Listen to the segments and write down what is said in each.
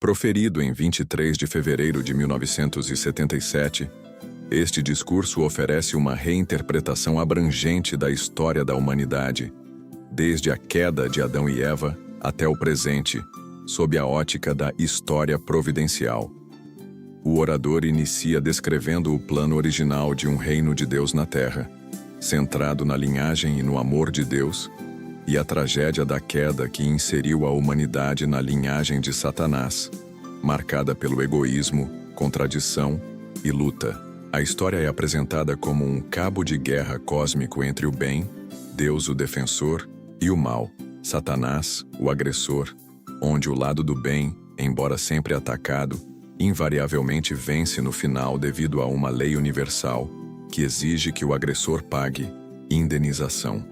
Proferido em 23 de fevereiro de 1977, este discurso oferece uma reinterpretação abrangente da história da humanidade, desde a queda de Adão e Eva até o presente, sob a ótica da história providencial. O orador inicia descrevendo o plano original de um reino de Deus na Terra, centrado na linhagem e no amor de Deus, e a tragédia da queda que inseriu a humanidade na linhagem de Satanás, marcada pelo egoísmo, contradição e luta. A história é apresentada como um cabo de guerra cósmico entre o bem, Deus o defensor, e o mal, Satanás, o agressor, onde o lado do bem, embora sempre atacado, invariavelmente vence no final devido a uma lei universal que exige que o agressor pague indenização.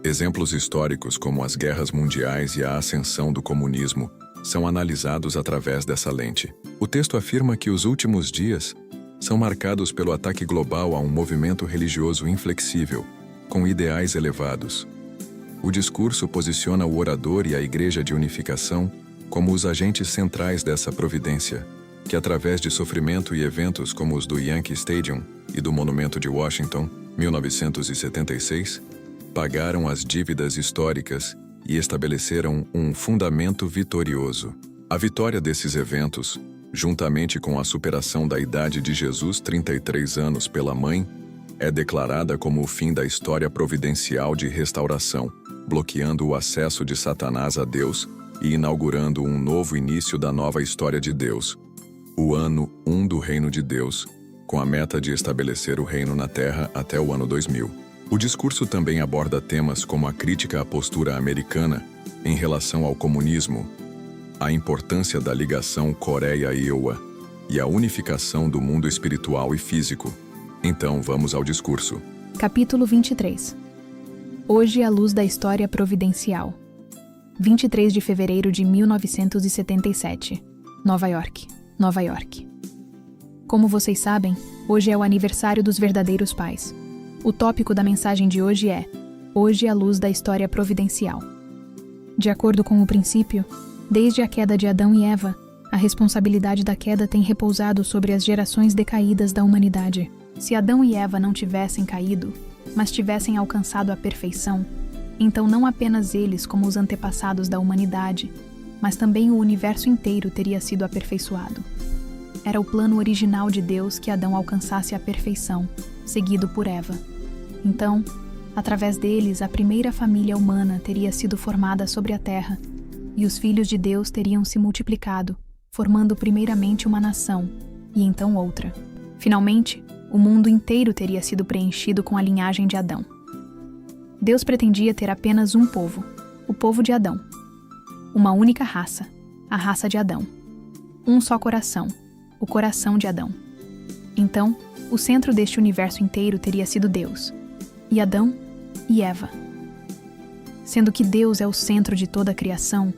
Exemplos históricos como as guerras mundiais e a ascensão do comunismo são analisados através dessa lente. O texto afirma que os últimos dias são marcados pelo ataque global a um movimento religioso inflexível, com ideais elevados. O discurso posiciona o orador e a Igreja de Unificação como os agentes centrais dessa providência, que através de sofrimento e eventos como os do Yankee Stadium e do Monumento de Washington, 1976, pagaram as dívidas históricas e estabeleceram um fundamento vitorioso. A vitória desses eventos, juntamente com a superação da idade de Jesus, 33 anos, pela mãe, é declarada como o fim da história providencial de restauração, bloqueando o acesso de Satanás a Deus e inaugurando um novo início da nova história de Deus, o ano 1 do Reino de Deus, com a meta de estabelecer o reino na Terra até o ano 2000. O discurso também aborda temas como a crítica à postura americana em relação ao comunismo, a importância da ligação Coreia-EUA e a unificação do mundo espiritual e físico. Então, vamos ao discurso. Capítulo 23. Hoje à luz da história providencial. 23 de fevereiro de 1977. Nova York, Nova York. Como vocês sabem, hoje é o aniversário dos verdadeiros pais. O tópico da mensagem de hoje é Hoje à luz da história providencial. De acordo com o princípio, desde a queda de Adão e Eva, a responsabilidade da queda tem repousado sobre as gerações decaídas da humanidade. Se Adão e Eva não tivessem caído, mas tivessem alcançado a perfeição, então não apenas eles como os antepassados da humanidade, mas também o universo inteiro teria sido aperfeiçoado. Era o plano original de Deus que Adão alcançasse a perfeição, seguido por Eva. Então, através deles, a primeira família humana teria sido formada sobre a terra, e os filhos de Deus teriam se multiplicado, formando primeiramente uma nação, e então outra. Finalmente, o mundo inteiro teria sido preenchido com a linhagem de Adão. Deus pretendia ter apenas um povo, o povo de Adão. Uma única raça, a raça de Adão. Um só coração, o coração de Adão. Então, o centro deste universo inteiro teria sido Deus, e Adão e Eva. Sendo que Deus é o centro de toda a criação,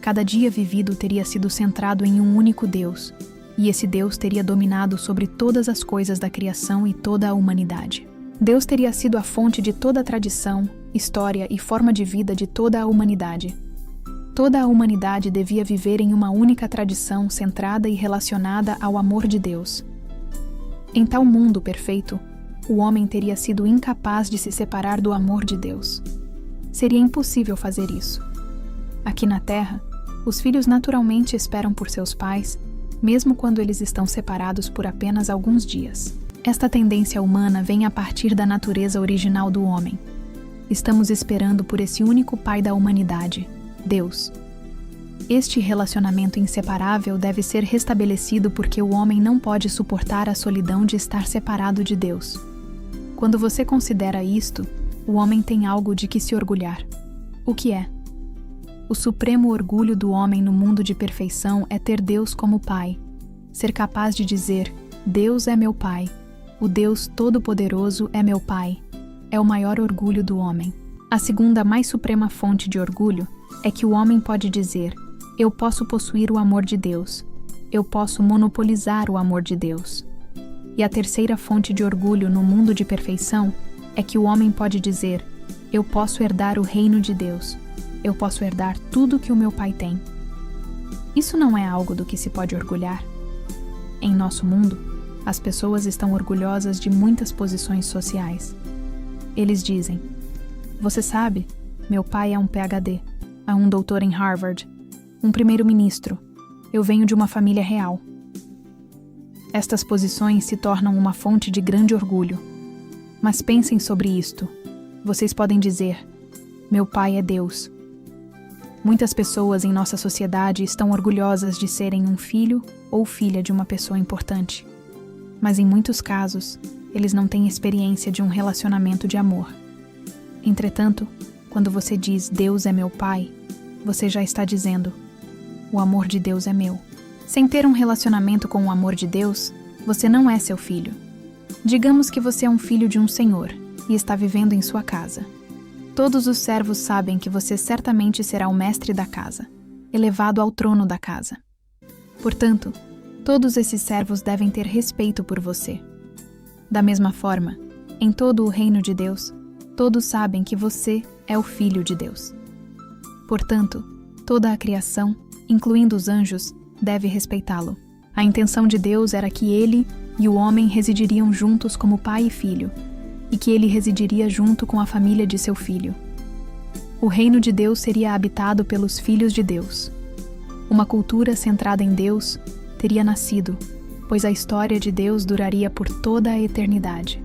cada dia vivido teria sido centrado em um único Deus, e esse Deus teria dominado sobre todas as coisas da criação e toda a humanidade. Deus teria sido a fonte de toda a tradição, história e forma de vida de toda a humanidade. Toda a humanidade devia viver em uma única tradição centrada e relacionada ao amor de Deus. Em tal mundo perfeito, o homem teria sido incapaz de se separar do amor de Deus. Seria impossível fazer isso. Aqui na Terra, os filhos naturalmente esperam por seus pais, mesmo quando eles estão separados por apenas alguns dias. Esta tendência humana vem a partir da natureza original do homem. Estamos esperando por esse único pai da humanidade, Deus. Este relacionamento inseparável deve ser restabelecido porque o homem não pode suportar a solidão de estar separado de Deus. Quando você considera isto, o homem tem algo de que se orgulhar. O que é? O supremo orgulho do homem no mundo de perfeição é ter Deus como Pai. Ser capaz de dizer, Deus é meu Pai. O Deus Todo-Poderoso é meu Pai. É o maior orgulho do homem. A segunda mais suprema fonte de orgulho é que o homem pode dizer, eu posso possuir o amor de Deus. Eu posso monopolizar o amor de Deus. E a terceira fonte de orgulho no mundo de perfeição é que o homem pode dizer, eu posso herdar o reino de Deus. Eu posso herdar tudo que o meu pai tem. Isso não é algo do que se pode orgulhar. Em nosso mundo, as pessoas estão orgulhosas de muitas posições sociais. Eles dizem: "Você sabe, meu pai é um PhD, é um doutor em Harvard, um primeiro-ministro. Eu venho de uma família real." Estas posições se tornam uma fonte de grande orgulho. Mas pensem sobre isto. Vocês podem dizer: "Meu pai é Deus." Muitas pessoas em nossa sociedade estão orgulhosas de serem um filho ou filha de uma pessoa importante. Mas em muitos casos, eles não têm experiência de um relacionamento de amor. Entretanto, quando você diz "Deus é meu pai", você já está dizendo: "O amor de Deus é meu." Sem ter um relacionamento com o amor de Deus, você não é seu filho. Digamos que você é um filho de um senhor e está vivendo em sua casa. Todos os servos sabem que você certamente será o mestre da casa, elevado ao trono da casa. Portanto, todos esses servos devem ter respeito por você. Da mesma forma, em todo o reino de Deus, todos sabem que você é o Filho de Deus. Portanto, toda a criação, incluindo os anjos, deve respeitá-lo. A intenção de Deus era que ele e o homem residiriam juntos como pai e filho, e que ele residiria junto com a família de seu filho. O reino de Deus seria habitado pelos filhos de Deus. Uma cultura centrada em Deus teria nascido, pois a história de Deus duraria por toda a eternidade.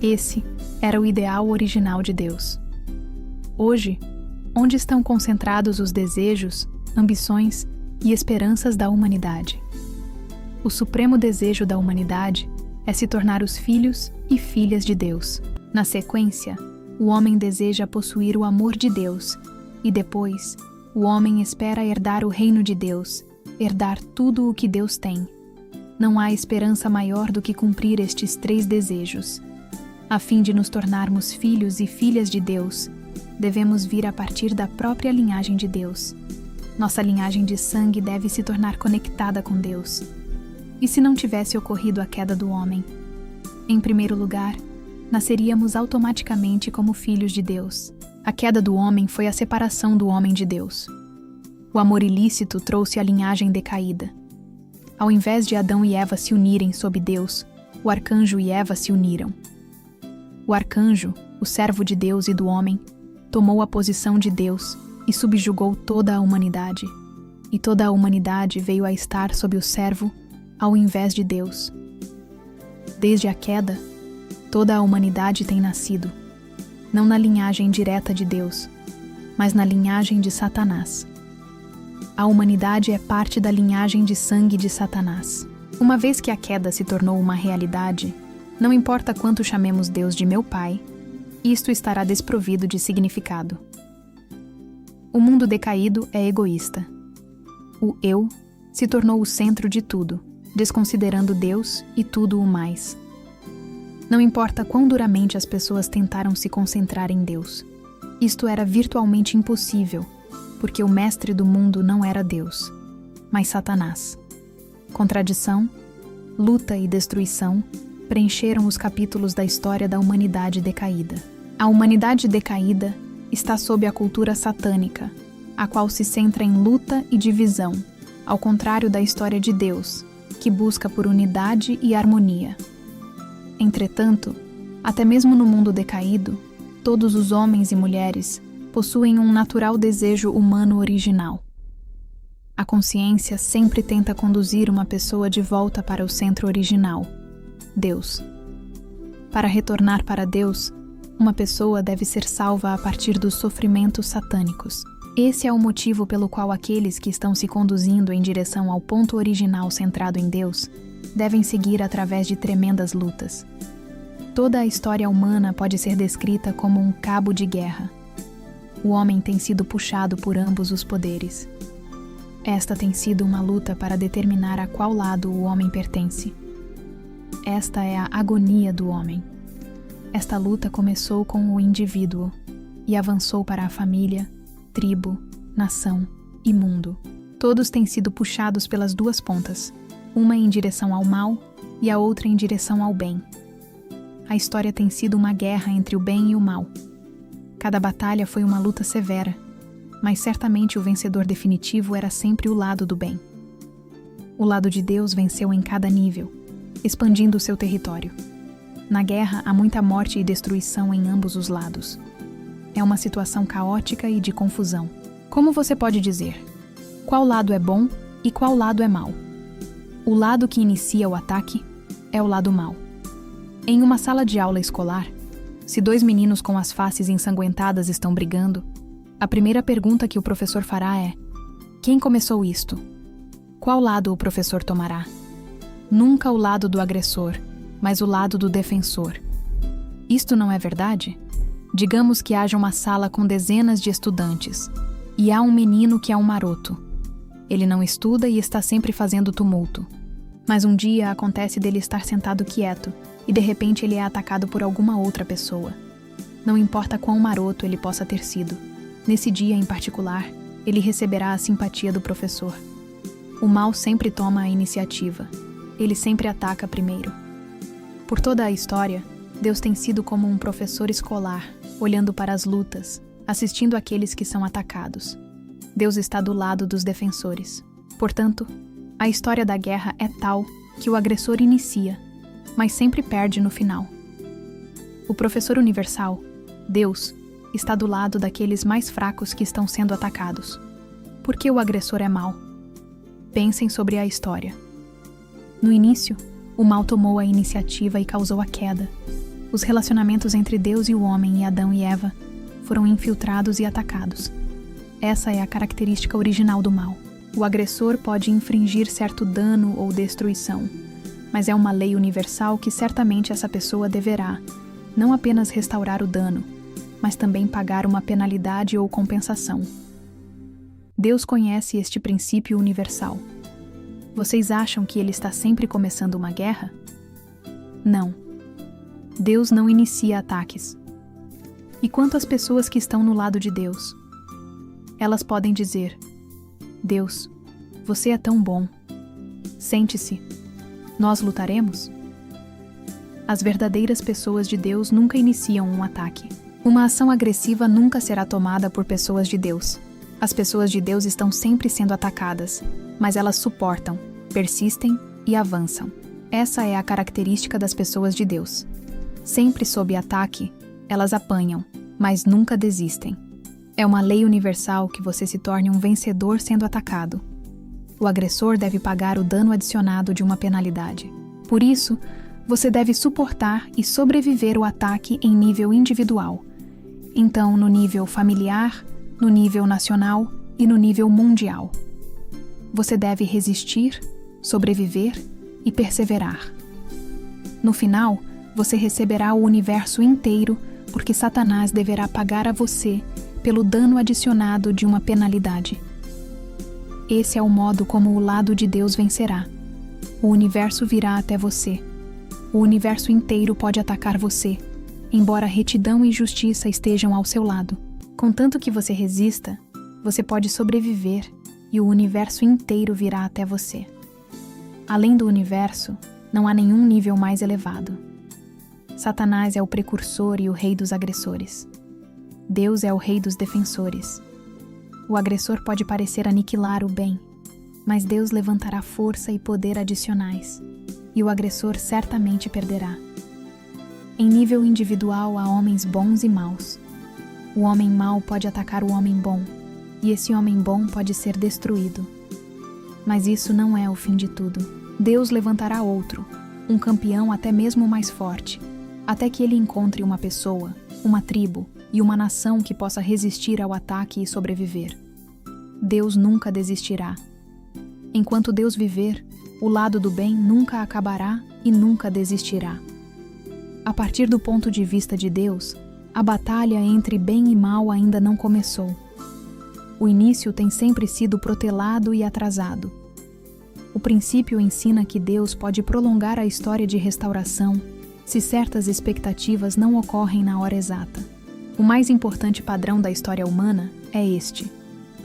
Esse era o ideal original de Deus. Hoje, onde estão concentrados os desejos, ambições e esperanças da humanidade? O supremo desejo da humanidade é se tornar os filhos e filhas de Deus. Na sequência, o homem deseja possuir o amor de Deus e depois, o homem espera herdar o reino de Deus, herdar tudo o que Deus tem. Não há esperança maior do que cumprir estes 3 desejos. A fim de nos tornarmos filhos e filhas de Deus, devemos vir a partir da própria linhagem de Deus. Nossa linhagem de sangue deve se tornar conectada com Deus. E se não tivesse ocorrido a queda do homem? Em primeiro lugar, nasceríamos automaticamente como filhos de Deus. A queda do homem foi a separação do homem de Deus. O amor ilícito trouxe a linhagem decaída. Ao invés de Adão e Eva se unirem sob Deus, o arcanjo e Eva se uniram. O arcanjo, o servo de Deus e do homem, tomou a posição de Deus e subjugou toda a humanidade. E toda a humanidade veio a estar sob o servo ao invés de Deus. Desde a queda, toda a humanidade tem nascido, não na linhagem direta de Deus, mas na linhagem de Satanás. A humanidade é parte da linhagem de sangue de Satanás. Uma vez que a queda se tornou uma realidade, não importa quanto chamemos Deus de meu Pai, isto estará desprovido de significado. O mundo decaído é egoísta. O eu se tornou o centro de tudo, desconsiderando Deus e tudo o mais. Não importa quão duramente as pessoas tentaram se concentrar em Deus. Isto era virtualmente impossível, porque o mestre do mundo não era Deus, mas Satanás. Contradição, luta e destruição preencheram os capítulos da história da humanidade decaída. A humanidade decaída está sob a cultura satânica, a qual se centra em luta e divisão, ao contrário da história de Deus, que busca por unidade e harmonia. Entretanto, até mesmo no mundo decaído, todos os homens e mulheres possuem um natural desejo humano original. A consciência sempre tenta conduzir uma pessoa de volta para o centro original, Deus. Para retornar para Deus, uma pessoa deve ser salva a partir dos sofrimentos satânicos. Esse é o motivo pelo qual aqueles que estão se conduzindo em direção ao ponto original centrado em Deus devem seguir através de tremendas lutas. Toda a história humana pode ser descrita como um cabo de guerra. O homem tem sido puxado por ambos os poderes. Esta tem sido uma luta para determinar a qual lado o homem pertence. Esta é a agonia do homem. Esta luta começou com o indivíduo e avançou para a família, tribo, nação e mundo. Todos têm sido puxados pelas duas pontas, uma em direção ao mal e a outra em direção ao bem. A história tem sido uma guerra entre o bem e o mal. Cada batalha foi uma luta severa. mas certamente o vencedor definitivo era sempre o lado do bem. O lado de Deus venceu em cada nível, expandindo seu território. Na guerra, há muita morte e destruição em ambos os lados. É uma situação caótica e de confusão. Como você pode dizer? Qual lado é bom e qual lado é mau? O lado que inicia o ataque é o lado mau. Em uma sala de aula escolar, se dois meninos com as faces ensanguentadas estão brigando, a primeira pergunta que o professor fará é: quem começou isto? Qual lado o professor tomará? Nunca o lado do agressor, mas o lado do defensor. Isto não é verdade? Digamos que haja uma sala com dezenas de estudantes, e há um menino que é um maroto. Ele não estuda e está sempre fazendo tumulto. Mas um dia acontece dele estar sentado quieto, e de repente ele é atacado por alguma outra pessoa. Não importa quão maroto ele possa ter sido. Nesse dia em particular, ele receberá a simpatia do professor. O mal sempre toma a iniciativa. Ele sempre ataca primeiro. Por toda a história, Deus tem sido como um professor escolar, olhando para as lutas, assistindo aqueles que são atacados. Deus está do lado dos defensores. Portanto, a história da guerra é tal que o agressor inicia, mas sempre perde no final. O professor universal, Deus, está do lado daqueles mais fracos que estão sendo atacados. Por que o agressor é mau? Pensem sobre a história. No início, o mal tomou a iniciativa e causou a queda. Os relacionamentos entre Deus e o homem, e Adão e Eva, foram infiltrados e atacados. Essa é a característica original do mal. O agressor pode infringir certo dano ou destruição, mas é uma lei universal que certamente essa pessoa deverá, não apenas restaurar o dano, mas também pagar uma penalidade ou compensação. Deus conhece este princípio universal. Vocês acham que ele está sempre começando uma guerra? Não. Deus não inicia ataques. E quanto às pessoas que estão no lado de Deus? Elas podem dizer: Deus, você é tão bom. Sente-se. Nós lutaremos? As verdadeiras pessoas de Deus nunca iniciam um ataque. Uma ação agressiva nunca será tomada por pessoas de Deus. As pessoas de Deus estão sempre sendo atacadas, mas elas suportam, persistem e avançam. Essa é a característica das pessoas de Deus. Sempre sob ataque, elas apanham, mas nunca desistem. É uma lei universal que você se torne um vencedor sendo atacado. O agressor deve pagar o dano adicionado de uma penalidade. Por isso, você deve suportar e sobreviver o ataque em nível individual. Então, no nível familiar, no nível nacional e no nível mundial. Você deve resistir, sobreviver e perseverar. No final, você receberá o universo inteiro, porque Satanás deverá pagar a você pelo dano adicionado de uma penalidade. Esse é o modo como o lado de Deus vencerá. O universo virá até você. O universo inteiro pode atacar você, embora retidão e justiça estejam ao seu lado. Contanto que você resista, você pode sobreviver e o universo inteiro virá até você. Além do universo, não há nenhum nível mais elevado. Satanás é o precursor e o rei dos agressores. Deus é o rei dos defensores. O agressor pode parecer aniquilar o bem, mas Deus levantará força e poder adicionais, e o agressor certamente perderá. Em nível individual há homens bons e maus. O homem mau pode atacar o homem bom, e esse homem bom pode ser destruído. Mas isso não é o fim de tudo. Deus levantará outro, um campeão até mesmo mais forte, até que ele encontre uma pessoa, uma tribo e uma nação que possa resistir ao ataque e sobreviver. Deus nunca desistirá. Enquanto Deus viver, o lado do bem nunca acabará e nunca desistirá. A partir do ponto de vista de Deus, a batalha entre bem e mal ainda não começou. O início tem sempre sido protelado e atrasado. O princípio ensina que Deus pode prolongar a história de restauração se certas expectativas não ocorrem na hora exata. O mais importante padrão da história humana é este: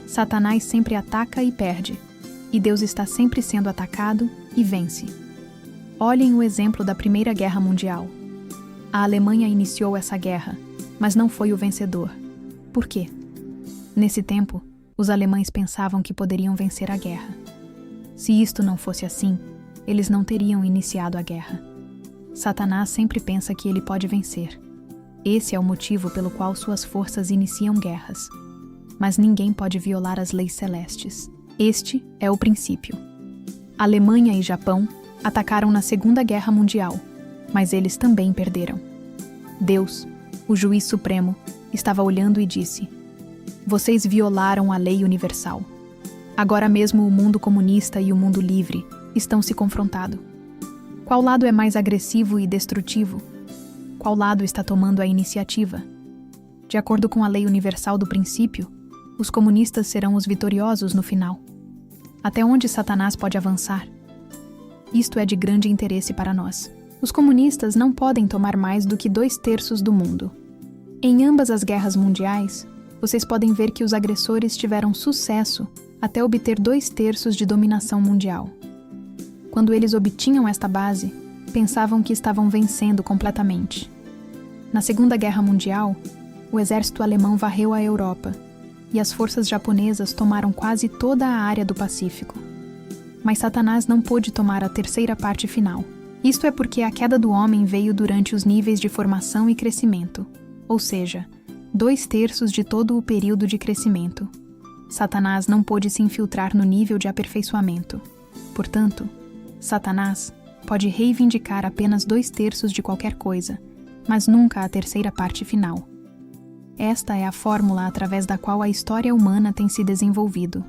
Satanás sempre ataca e perde, e Deus está sempre sendo atacado e vence. Olhem o exemplo da Primeira Guerra Mundial. A Alemanha iniciou essa guerra, mas não foi o vencedor. Por quê? Nesse tempo, os alemães pensavam que poderiam vencer a guerra. Se isto não fosse assim, eles não teriam iniciado a guerra. Satanás sempre pensa que ele pode vencer. Esse é o motivo pelo qual suas forças iniciam guerras. Mas ninguém pode violar as leis celestes. Este é o princípio. Alemanha e Japão atacaram na Segunda Guerra Mundial, mas eles também perderam. Deus, o juiz supremo, estava olhando e disse: "Vocês violaram a lei universal. Agora mesmo o mundo comunista e o mundo livre estão se confrontando. Qual lado é mais agressivo e destrutivo? Qual lado está tomando a iniciativa? De acordo com a lei universal do princípio, os comunistas serão os vitoriosos no final. Até onde Satanás pode avançar? Isto é de grande interesse para nós. Os comunistas não podem tomar mais do que 2/3 do mundo. Em ambas as guerras mundiais, vocês podem ver que os agressores tiveram sucesso até obter 2/3 de dominação mundial. Quando eles obtinham esta base, pensavam que estavam vencendo completamente. Na Segunda Guerra Mundial, o exército alemão varreu a Europa e as forças japonesas tomaram quase toda a área do Pacífico. Mas Satanás não pôde tomar a terceira parte final. Isto é porque a queda do homem veio durante os níveis de formação e crescimento, ou seja, 2/3 de todo o período de crescimento. Satanás não pôde se infiltrar no nível de aperfeiçoamento. Portanto, Satanás pode reivindicar apenas 2/3 de qualquer coisa, mas nunca a terceira parte final. Esta é a fórmula através da qual a história humana tem se desenvolvido.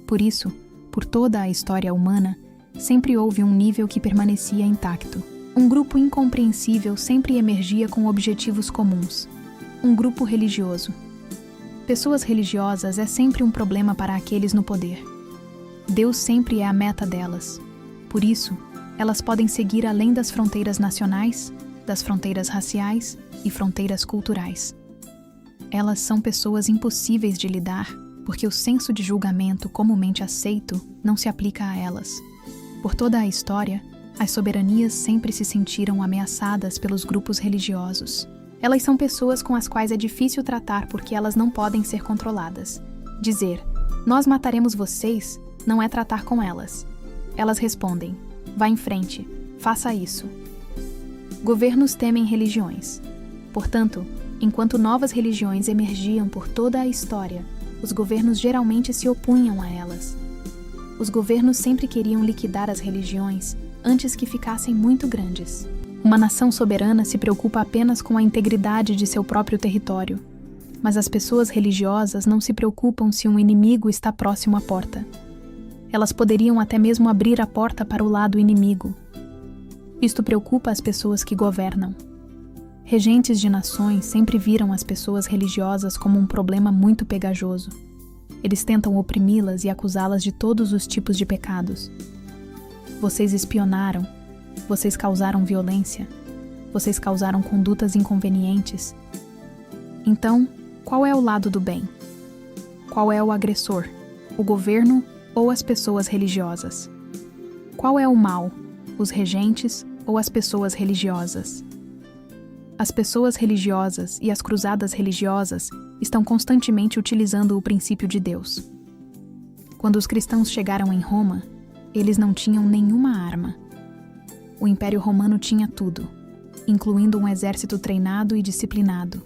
Por isso, por toda a história humana, sempre houve um nível que permanecia intacto. Um grupo incompreensível sempre emergia com objetivos comuns. Um grupo religioso. Pessoas religiosas é sempre um problema para aqueles no poder. Deus sempre é a meta delas. Por isso, elas podem seguir além das fronteiras nacionais, das fronteiras raciais e fronteiras culturais. Elas são pessoas impossíveis de lidar, porque o senso de julgamento comumente aceito não se aplica a elas. Por toda a história, as soberanias sempre se sentiram ameaçadas pelos grupos religiosos. Elas são pessoas com as quais é difícil tratar porque elas não podem ser controladas. Dizer, "Nós mataremos vocês", não é tratar com elas. Elas respondem, "Vá em frente, faça isso." Governos temem religiões. Portanto, enquanto novas religiões emergiam por toda a história, os governos geralmente se opunham a elas. Os governos sempre queriam liquidar as religiões antes que ficassem muito grandes. Uma nação soberana se preocupa apenas com a integridade de seu próprio território, mas as pessoas religiosas não se preocupam se um inimigo está próximo à porta. Elas poderiam até mesmo abrir a porta para o lado inimigo. Isto preocupa as pessoas que governam. Regentes de nações sempre viram as pessoas religiosas como um problema muito pegajoso. Eles tentam oprimi-las e acusá-las de todos os tipos de pecados. Vocês espionaram, vocês causaram violência, vocês causaram condutas inconvenientes. Então, qual é o lado do bem? Qual é o agressor? O governo ou as pessoas religiosas? Qual é o mal? Os regentes ou as pessoas religiosas? As pessoas religiosas e as cruzadas religiosas estão constantemente utilizando o princípio de Deus. Quando os cristãos chegaram em Roma, eles não tinham nenhuma arma. O Império Romano tinha tudo, incluindo um exército treinado e disciplinado,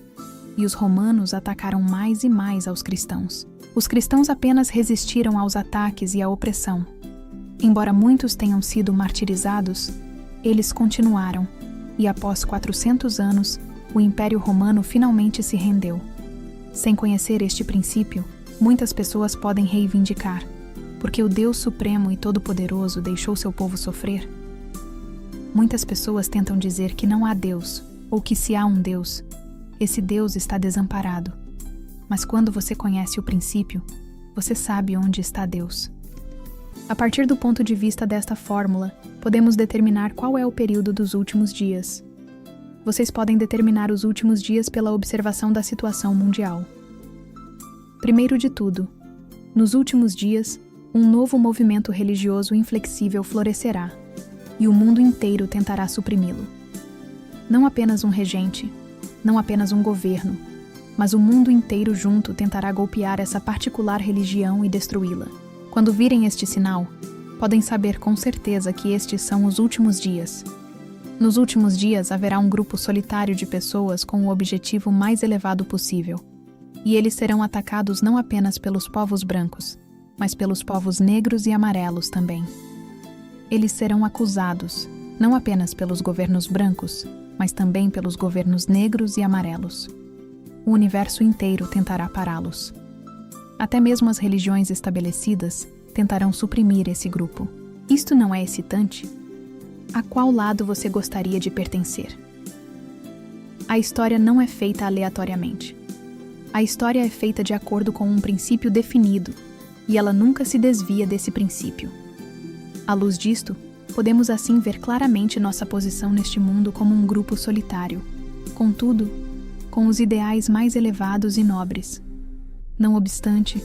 e os romanos atacaram mais e mais aos cristãos. Os cristãos apenas resistiram aos ataques e à opressão. Embora muitos tenham sido martirizados, eles continuaram, e após 400 anos, o Império Romano finalmente se rendeu. Sem conhecer este princípio, muitas pessoas podem reivindicar, porque o Deus Supremo e Todo-Poderoso deixou seu povo sofrer. Muitas pessoas tentam dizer que não há Deus, ou que se há um Deus, esse Deus está desamparado. Mas quando você conhece o princípio, você sabe onde está Deus. A partir do ponto de vista desta fórmula, podemos determinar qual é o período dos últimos dias. Vocês podem determinar os últimos dias pela observação da situação mundial. Primeiro de tudo, nos últimos dias, um novo movimento religioso inflexível florescerá, e o mundo inteiro tentará suprimi-lo. Não apenas um regente, não apenas um governo, mas o mundo inteiro junto tentará golpear essa particular religião e destruí-la. Quando virem este sinal, podem saber com certeza que estes são os últimos dias. Nos últimos dias haverá um grupo solitário de pessoas com o objetivo mais elevado possível. E eles serão atacados não apenas pelos povos brancos, mas pelos povos negros e amarelos também. Eles serão acusados, não apenas pelos governos brancos, mas também pelos governos negros e amarelos. O universo inteiro tentará pará-los. Até mesmo as religiões estabelecidas tentarão suprimir esse grupo. Isto não é excitante? A qual lado você gostaria de pertencer? A história não é feita aleatoriamente. A história é feita de acordo com um princípio definido, e ela nunca se desvia desse princípio. À luz disto, podemos assim ver claramente nossa posição neste mundo como um grupo solitário, contudo, com os ideais mais elevados e nobres. Não obstante,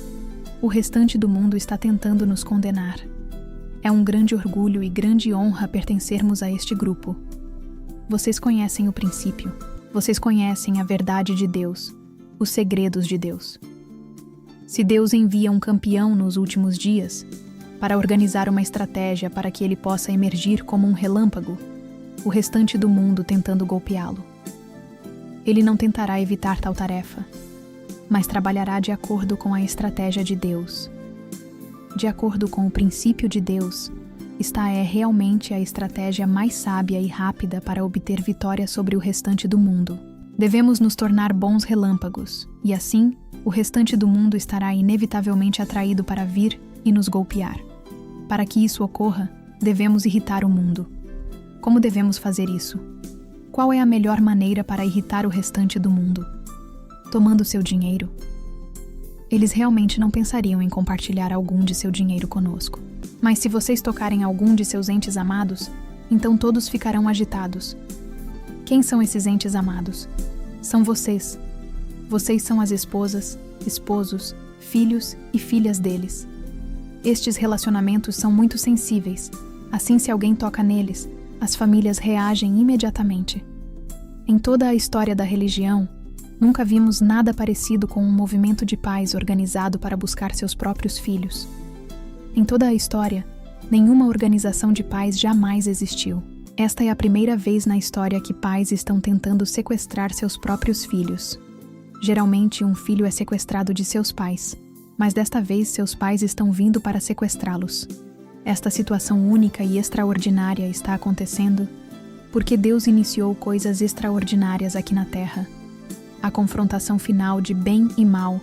o restante do mundo está tentando nos condenar. É um grande orgulho e grande honra pertencermos a este grupo. Vocês conhecem o princípio. Vocês conhecem a verdade de Deus, os segredos de Deus. Se Deus envia um campeão nos últimos dias, para organizar uma estratégia para que ele possa emergir como um relâmpago, o restante do mundo tentando golpeá-lo. Ele não tentará evitar tal tarefa, mas trabalhará de acordo com a estratégia de Deus. De acordo com o princípio de Deus, esta é realmente a estratégia mais sábia e rápida para obter vitória sobre o restante do mundo. Devemos nos tornar bons relâmpagos, e assim, o restante do mundo estará inevitavelmente atraído para vir e nos golpear. Para que isso ocorra, devemos irritar o mundo. Como devemos fazer isso? Qual é a melhor maneira para irritar o restante do mundo? Tomando seu dinheiro. Eles realmente não pensariam em compartilhar algum de seu dinheiro conosco. Mas se vocês tocarem algum de seus entes amados, então todos ficarão agitados. Quem são esses entes amados? São vocês. Vocês são as esposas, esposos, filhos e filhas deles. Estes relacionamentos são muito sensíveis. Assim, se alguém toca neles, as famílias reagem imediatamente. Em toda a história da religião, nunca vimos nada parecido com um movimento de pais organizado para buscar seus próprios filhos. Em toda a história, nenhuma organização de pais jamais existiu. Esta é a primeira vez na história que pais estão tentando sequestrar seus próprios filhos. Geralmente, um filho é sequestrado de seus pais, mas desta vez seus pais estão vindo para sequestrá-los. Esta situação única e extraordinária está acontecendo porque Deus iniciou coisas extraordinárias aqui na Terra. A confrontação final de bem e mal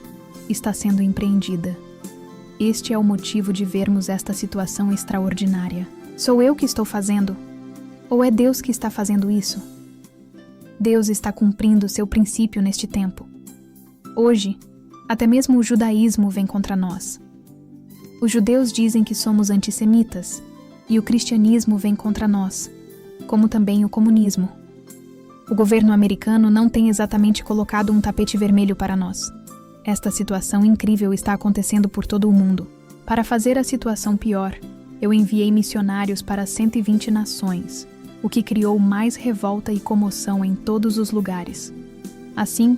está sendo empreendida. Este é o motivo de vermos esta situação extraordinária. Sou eu que estou fazendo? Ou é Deus que está fazendo isso? Deus está cumprindo seu princípio neste tempo. Hoje, até mesmo o judaísmo vem contra nós. Os judeus dizem que somos antissemitas, e o cristianismo vem contra nós, como também o comunismo. O governo americano não tem exatamente colocado um tapete vermelho para nós. Esta situação incrível está acontecendo por todo o mundo. Para fazer a situação pior, eu enviei missionários para 120 nações, o que criou mais revolta e comoção em todos os lugares. Assim,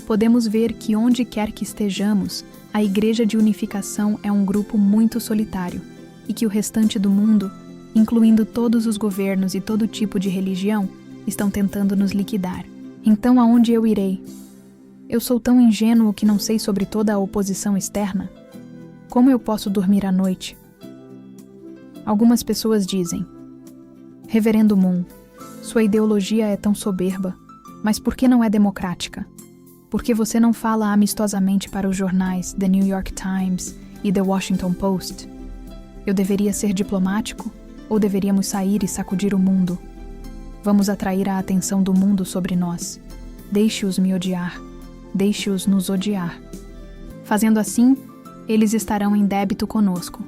podemos ver que onde quer que estejamos, a Igreja de Unificação é um grupo muito solitário e que o restante do mundo, incluindo todos os governos e todo tipo de religião, estão tentando nos liquidar. Então, aonde eu irei? Eu sou tão ingênuo que não sei sobre toda a oposição externa? Como eu posso dormir à noite? Algumas pessoas dizem: Reverendo Moon, sua ideologia é tão soberba, mas por que não é democrática? Por que você não fala amistosamente para os jornais The New York Times e The Washington Post? Eu deveria ser diplomático ou deveríamos sair e sacudir o mundo? Vamos atrair a atenção do mundo sobre nós. Deixe-os me odiar. Deixe-os nos odiar. Fazendo assim, eles estarão em débito conosco.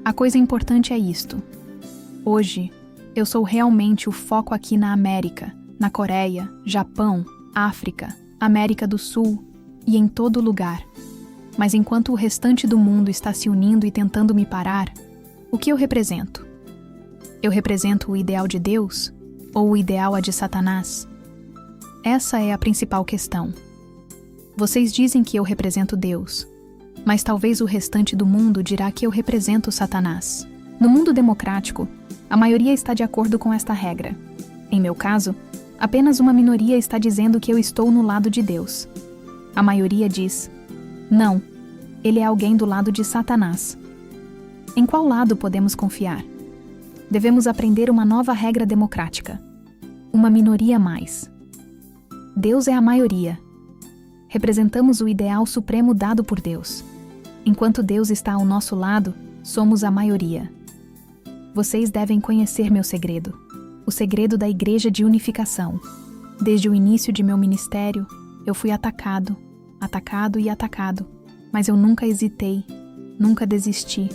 A coisa importante é isto. Hoje, eu sou realmente o foco aqui na América, na Coreia, Japão, África, América do Sul e em todo lugar. Mas enquanto o restante do mundo está se unindo e tentando me parar, o que eu represento? Eu represento o ideal de Deus ou o ideal de Satanás? Essa é a principal questão. Vocês dizem que eu represento Deus, mas talvez o restante do mundo dirá que eu represento Satanás. No mundo democrático, a maioria está de acordo com esta regra. Em meu caso, apenas uma minoria está dizendo que eu estou no lado de Deus. A maioria diz: não, ele é alguém do lado de Satanás. Em qual lado podemos confiar? Devemos aprender uma nova regra democrática. Uma minoria mais. Deus é a maioria. Representamos o ideal supremo dado por Deus. Enquanto Deus está ao nosso lado, somos a maioria. Vocês devem conhecer meu segredo, o segredo da Igreja de Unificação. Desde o início de meu ministério, eu fui atacado e atacado, mas eu nunca hesitei, nunca desisti,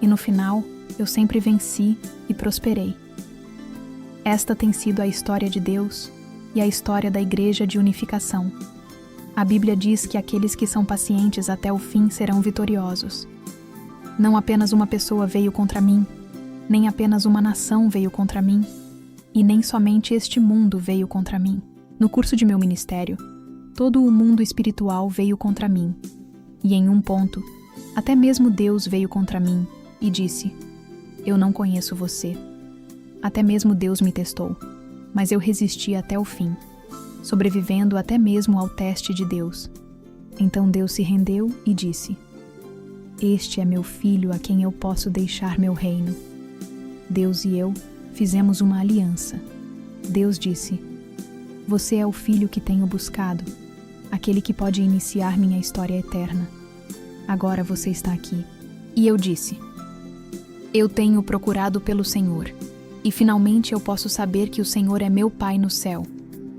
e no final, eu sempre venci e prosperei. Esta tem sido a história de Deus e a história da Igreja de Unificação. A Bíblia diz que aqueles que são pacientes até o fim serão vitoriosos. Não apenas uma pessoa veio contra mim, nem apenas uma nação veio contra mim, e nem somente este mundo veio contra mim. No curso de meu ministério, todo o mundo espiritual veio contra mim, e em um ponto, até mesmo Deus veio contra mim e disse: eu não conheço você. Até mesmo Deus me testou, mas eu resisti até o fim, sobrevivendo até mesmo ao teste de Deus. Então Deus se rendeu e disse: este é meu filho a quem eu posso deixar meu reino. Deus e eu fizemos uma aliança. Deus disse: você é o filho que tenho buscado, aquele que pode iniciar minha história eterna. Agora você está aqui. E eu disse: eu tenho procurado pelo Senhor, e finalmente eu posso saber que o Senhor é meu Pai no céu,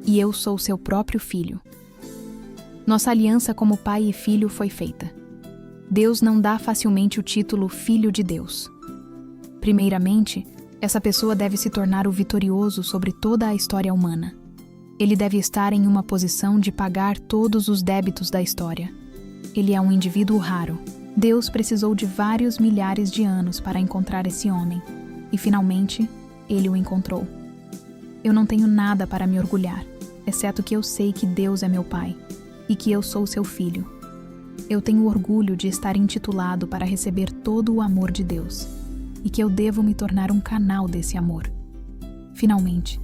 e eu sou seu próprio filho. Nossa aliança como pai e filho foi feita. Deus não dá facilmente o título Filho de Deus. Primeiramente, essa pessoa deve se tornar o vitorioso sobre toda a história humana. Ele deve estar em uma posição de pagar todos os débitos da história. Ele é um indivíduo raro. Deus precisou de vários milhares de anos para encontrar esse homem, e finalmente, ele o encontrou. Eu não tenho nada para me orgulhar, exceto que eu sei que Deus é meu Pai, e que eu sou seu filho. Eu tenho orgulho de estar intitulado para receber todo o amor de Deus, e que eu devo me tornar um canal desse amor. Finalmente,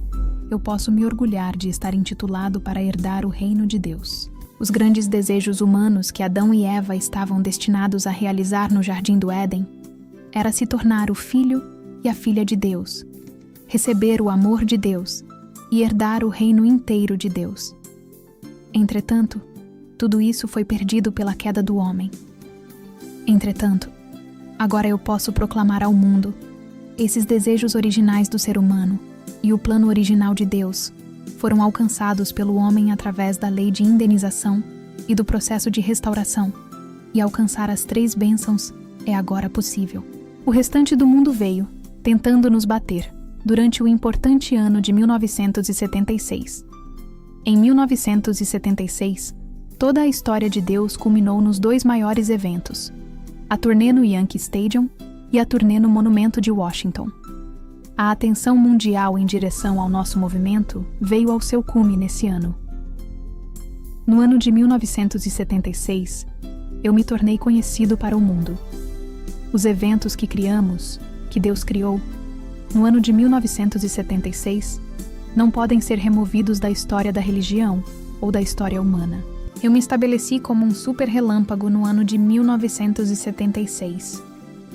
eu posso me orgulhar de estar intitulado para herdar o reino de Deus. Os grandes desejos humanos que Adão e Eva estavam destinados a realizar no Jardim do Éden era se tornar o filho e a filha de Deus, receber o amor de Deus e herdar o reino inteiro de Deus. Entretanto, tudo isso foi perdido pela queda do homem. Entretanto, agora eu posso proclamar ao mundo esses desejos originais do ser humano e o plano original de Deus foram alcançados pelo homem através da lei de indenização e do processo de restauração, e alcançar as 3 bênçãos é agora possível. O restante do mundo veio, tentando nos bater, durante o importante ano de 1976. Em 1976, toda a história de Deus culminou nos 2 maiores eventos, a turnê no Yankee Stadium e a turnê no Monumento de Washington. A atenção mundial em direção ao nosso movimento veio ao seu cume nesse ano. No ano de 1976, eu me tornei conhecido para o mundo. Os eventos que criamos, que Deus criou, no ano de 1976, não podem ser removidos da história da religião ou da história humana. Eu me estabeleci como um super relâmpago no ano de 1976.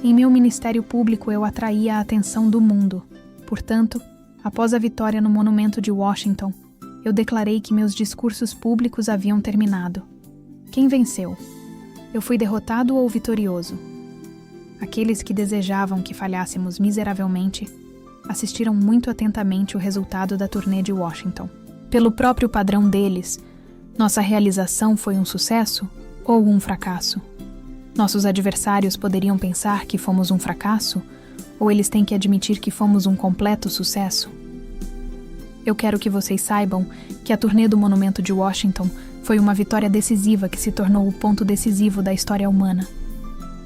Em meu ministério público eu atraía a atenção do mundo. Portanto, após a vitória no Monumento de Washington, eu declarei que meus discursos públicos haviam terminado. Quem venceu? Eu fui derrotado ou vitorioso? Aqueles que desejavam que falhássemos miseravelmente assistiram muito atentamente o resultado da turnê de Washington. Pelo próprio padrão deles, nossa realização foi um sucesso ou um fracasso? Nossos adversários poderiam pensar que fomos um fracasso, ou eles têm que admitir que fomos um completo sucesso? Eu quero que vocês saibam que a turnê do Monumento de Washington foi uma vitória decisiva que se tornou o ponto decisivo da história humana.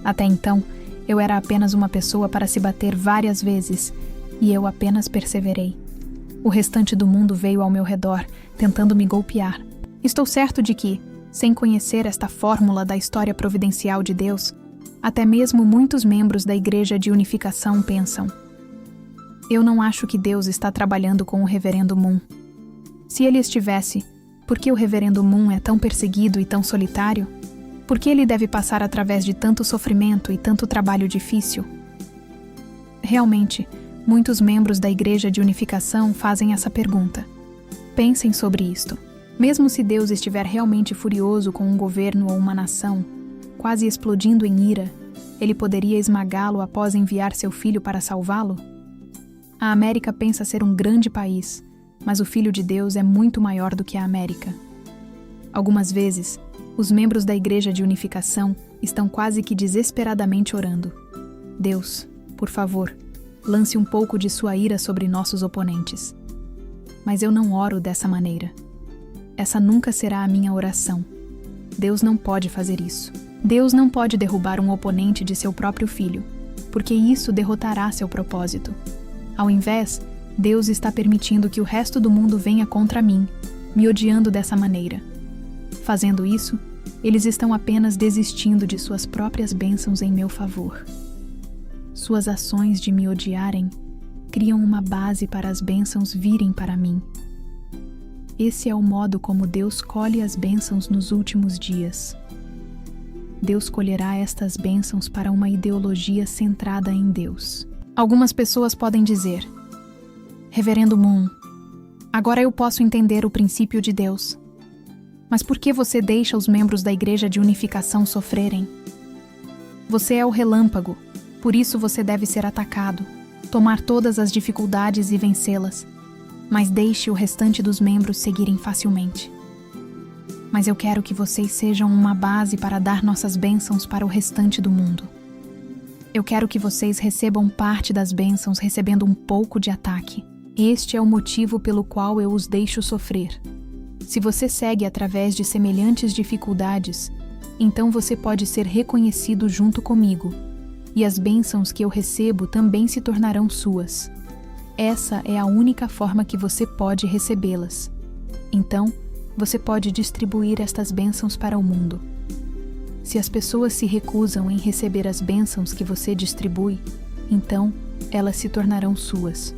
Até então, eu era apenas uma pessoa para se bater várias vezes, e eu apenas perseverei. O restante do mundo veio ao meu redor, tentando me golpear. Estou certo de que, Sem conhecer esta fórmula da história providencial de Deus, até mesmo muitos membros da Igreja de Unificação pensam: eu não acho que Deus está trabalhando com o Reverendo Moon. Se ele estivesse, por que o Reverendo Moon é tão perseguido e tão solitário? Por que ele deve passar através de tanto sofrimento e tanto trabalho difícil? Realmente, muitos membros da Igreja de Unificação fazem essa pergunta. Pensem sobre isto. Mesmo se Deus estiver realmente furioso com um governo ou uma nação, quase explodindo em ira, ele poderia esmagá-lo após enviar seu filho para salvá-lo? A América pensa ser um grande país, mas o Filho de Deus é muito maior do que a América. Algumas vezes, os membros da Igreja de Unificação estão quase que desesperadamente orando: Deus, por favor, lance um pouco de sua ira sobre nossos oponentes. Mas eu não oro dessa maneira. Essa nunca será a minha oração. Deus não pode fazer isso. Deus não pode derrubar um oponente de seu próprio filho, porque isso derrotará seu propósito. Ao invés, Deus está permitindo que o resto do mundo venha contra mim, me odiando dessa maneira. Fazendo isso, eles estão apenas desistindo de suas próprias bênçãos em meu favor. Suas ações de me odiarem criam uma base para as bênçãos virem para mim. Esse é o modo como Deus colhe as bênçãos nos últimos dias. Deus colherá estas bênçãos para uma ideologia centrada em Deus. Algumas pessoas podem dizer: Reverendo Moon, agora eu posso entender o princípio de Deus. Mas por que você deixa os membros da Igreja de Unificação sofrerem? Você é o relâmpago, por isso você deve ser atacado, tomar todas as dificuldades e vencê-las. Mas deixe o restante dos membros seguirem facilmente. Mas eu quero que vocês sejam uma base para dar nossas bênçãos para o restante do mundo. Eu quero que vocês recebam parte das bênçãos recebendo um pouco de ataque. Este é o motivo pelo qual eu os deixo sofrer. Se você segue através de semelhantes dificuldades, então você pode ser reconhecido junto comigo, e as bênçãos que eu recebo também se tornarão suas. Essa é a única forma que você pode recebê-las. Então, você pode distribuir estas bênçãos para o mundo. Se as pessoas se recusam em receber as bênçãos que você distribui, então elas se tornarão suas.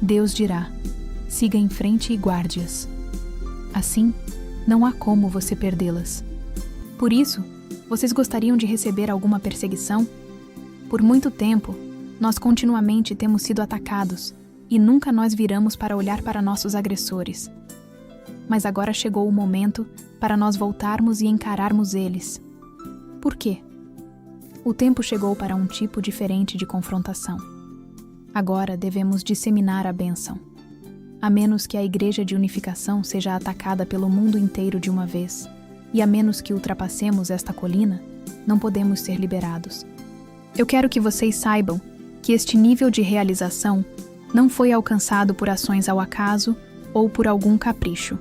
Deus dirá: siga em frente e guarde-as. Assim, não há como você perdê-las. Por isso, vocês gostariam de receber alguma perseguição? Por muito tempo, nós continuamente temos sido atacados e nunca nós viramos para olhar para nossos agressores. Mas agora chegou o momento para nós voltarmos e encararmos eles. Por quê? O tempo chegou para um tipo diferente de confrontação. Agora devemos disseminar a bênção. A menos que a Igreja de Unificação seja atacada pelo mundo inteiro de uma vez, e a menos que ultrapassemos esta colina, não podemos ser liberados. Eu quero que vocês saibam que este nível de realização não foi alcançado por ações ao acaso ou por algum capricho.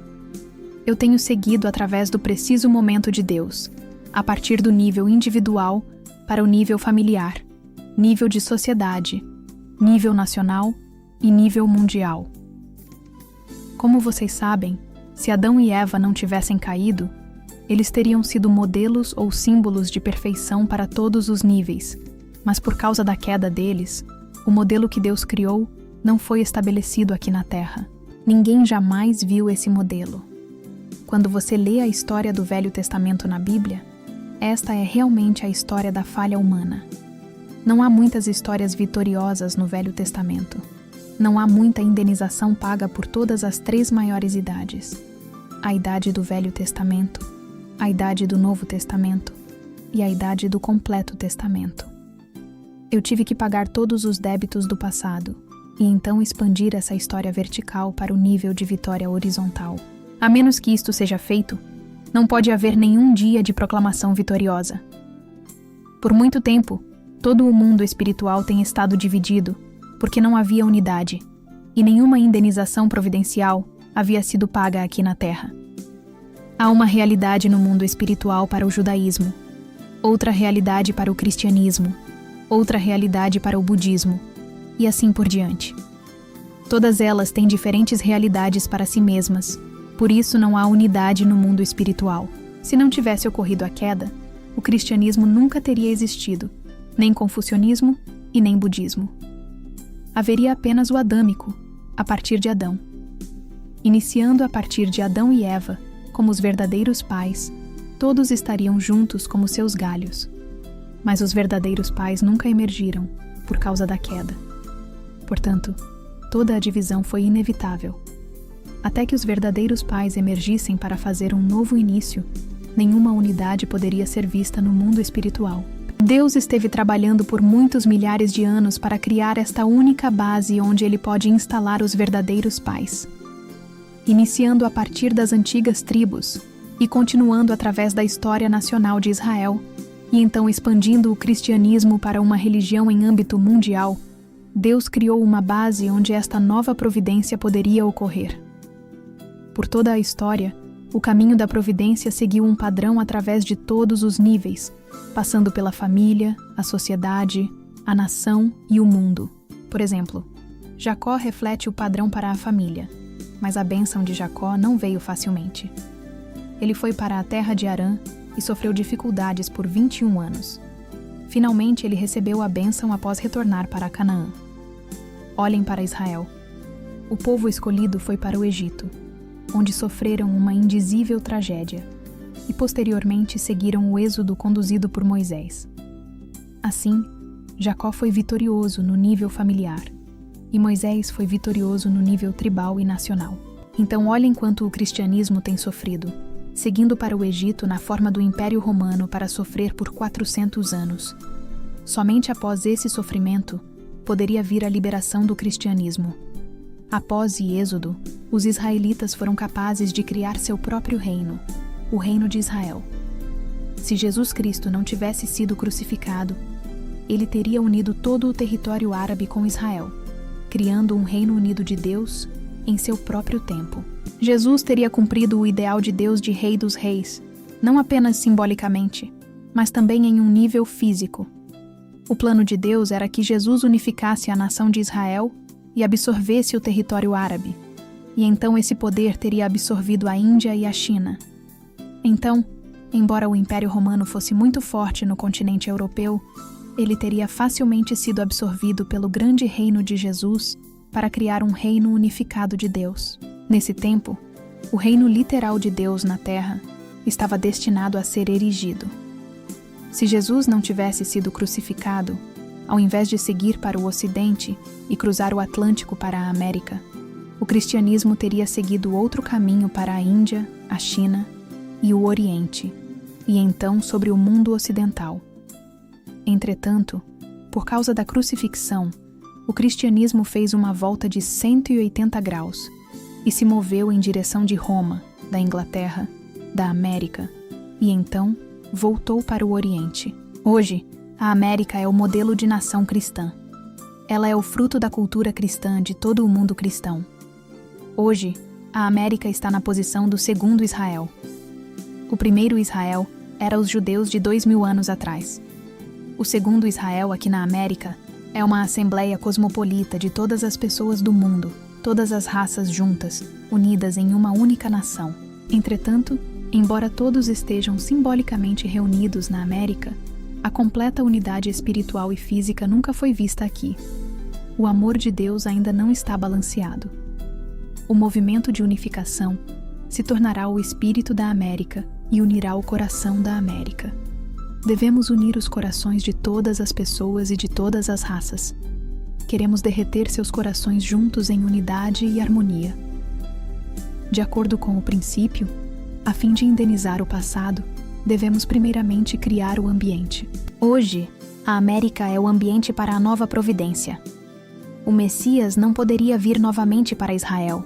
Eu tenho seguido através do preciso momento de Deus, a partir do nível individual para o nível familiar, nível de sociedade, nível nacional e nível mundial. Como vocês sabem, se Adão e Eva não tivessem caído, eles teriam sido modelos ou símbolos de perfeição para todos os níveis, mas por causa da queda deles, o modelo que Deus criou não foi estabelecido aqui na Terra. Ninguém jamais viu esse modelo. Quando você lê a história do Velho Testamento na Bíblia, esta é realmente a história da falha humana. Não há muitas histórias vitoriosas no Velho Testamento. Não há muita indenização paga por todas as 3 maiores idades: a idade do Velho Testamento, a idade do Novo Testamento e a idade do Completo Testamento. Eu tive que pagar todos os débitos do passado e então expandir essa história vertical para o nível de vitória horizontal. A menos que isto seja feito, não pode haver nenhum dia de proclamação vitoriosa. Por muito tempo, todo o mundo espiritual tem estado dividido, porque não havia unidade, e nenhuma indenização providencial havia sido paga aqui na Terra. Há uma realidade no mundo espiritual para o judaísmo, outra realidade para o cristianismo, outra realidade para o budismo, e assim por diante. Todas elas têm diferentes realidades para si mesmas, por isso não há unidade no mundo espiritual. Se não tivesse ocorrido a queda, o cristianismo nunca teria existido, nem confucionismo e nem budismo. Haveria apenas o adâmico, a partir de Adão. Iniciando a partir de Adão e Eva, como os verdadeiros pais, todos estariam juntos como seus galhos. Mas os verdadeiros pais nunca emergiram, por causa da queda. Portanto, toda a divisão foi inevitável. Até que os verdadeiros pais emergissem para fazer um novo início, nenhuma unidade poderia ser vista no mundo espiritual. Deus esteve trabalhando por muitos milhares de anos para criar esta única base onde Ele pode instalar os verdadeiros pais. Iniciando a partir das antigas tribos e continuando através da história nacional de Israel, e então expandindo o cristianismo para uma religião em âmbito mundial, Deus criou uma base onde esta nova providência poderia ocorrer. Por toda a história, o caminho da providência seguiu um padrão através de todos os níveis, passando pela família, a sociedade, a nação e o mundo. Por exemplo, Jacó reflete o padrão para a família, mas a bênção de Jacó não veio facilmente. Ele foi para a terra de Harã e sofreu dificuldades por 21 anos. Finalmente, ele recebeu a bênção após retornar para Canaã. Olhem para Israel. O povo escolhido foi para o Egito, onde sofreram uma indizível tragédia, e posteriormente seguiram o êxodo conduzido por Moisés. Assim, Jacó foi vitorioso no nível familiar, e Moisés foi vitorioso no nível tribal e nacional. Então olhem quanto o cristianismo tem sofrido, seguindo para o Egito na forma do Império Romano para sofrer por 400 anos. Somente após esse sofrimento, poderia vir a liberação do cristianismo. Após Êxodo, os israelitas foram capazes de criar seu próprio reino, o Reino de Israel. Se Jesus Cristo não tivesse sido crucificado, ele teria unido todo o território árabe com Israel, criando um reino unido de Deus em seu próprio tempo. Jesus teria cumprido o ideal de Deus de Rei dos Reis, não apenas simbolicamente, mas também em um nível físico. O plano de Deus era que Jesus unificasse a nação de Israel e absorvesse o território árabe, e então esse poder teria absorvido a Índia e a China. Então, embora o Império Romano fosse muito forte no continente europeu, ele teria facilmente sido absorvido pelo grande reino de Jesus para criar um reino unificado de Deus. Nesse tempo, o reino literal de Deus na terra estava destinado a ser erigido. Se Jesus não tivesse sido crucificado, ao invés de seguir para o Ocidente e cruzar o Atlântico para a América, o cristianismo teria seguido outro caminho para a Índia, a China e o Oriente, e então sobre o mundo ocidental. Entretanto, por causa da crucifixão, o cristianismo fez uma volta de 180 graus e se moveu em direção de Roma, da Inglaterra, da América, e então voltou para o Oriente. Hoje, a América é o modelo de nação cristã. Ela é o fruto da cultura cristã de todo o mundo cristão. Hoje, a América está na posição do segundo Israel. O primeiro Israel era os judeus de 2000 anos atrás. O segundo Israel aqui na América é uma assembleia cosmopolita de todas as pessoas do mundo, todas as raças juntas, unidas em uma única nação. Entretanto, embora todos estejam simbolicamente reunidos na América, a completa unidade espiritual e física nunca foi vista aqui. O amor de Deus ainda não está balanceado. O movimento de unificação se tornará o espírito da América e unirá o coração da América. Devemos unir os corações de todas as pessoas e de todas as raças. Queremos derreter seus corações juntos em unidade e harmonia. De acordo com o princípio, a fim de indenizar o passado, devemos primeiramente criar o ambiente. Hoje, a América é o ambiente para a nova providência. O Messias não poderia vir novamente para Israel.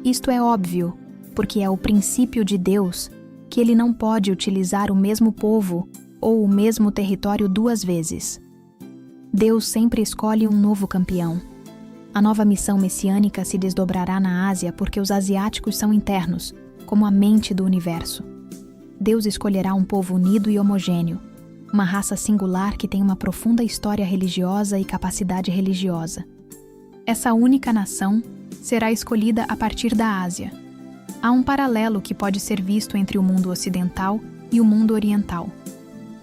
Isto é óbvio, porque é o princípio de Deus que ele não pode utilizar o mesmo povo ou o mesmo território duas vezes. Deus sempre escolhe um novo campeão. A nova missão messiânica se desdobrará na Ásia porque os asiáticos são internos, como a mente do universo. Deus escolherá um povo unido e homogêneo, uma raça singular que tem uma profunda história religiosa e capacidade religiosa. Essa única nação será escolhida a partir da Ásia. Há um paralelo que pode ser visto entre o mundo ocidental e o mundo oriental.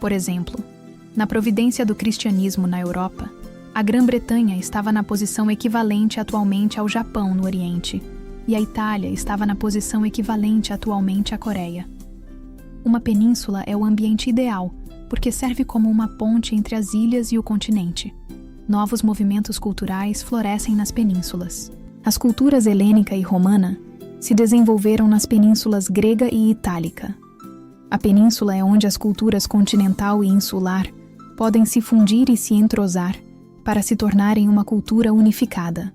Por exemplo, na providência do cristianismo na Europa, a Grã-Bretanha estava na posição equivalente atualmente ao Japão no Oriente, e a Itália estava na posição equivalente atualmente à Coreia. Uma península é o ambiente ideal, porque serve como uma ponte entre as ilhas e o continente. Novos movimentos culturais florescem nas penínsulas. As culturas helênica e romana se desenvolveram nas penínsulas grega e itálica. A península é onde as culturas continental e insular podem se fundir e se entrosar para se tornarem uma cultura unificada.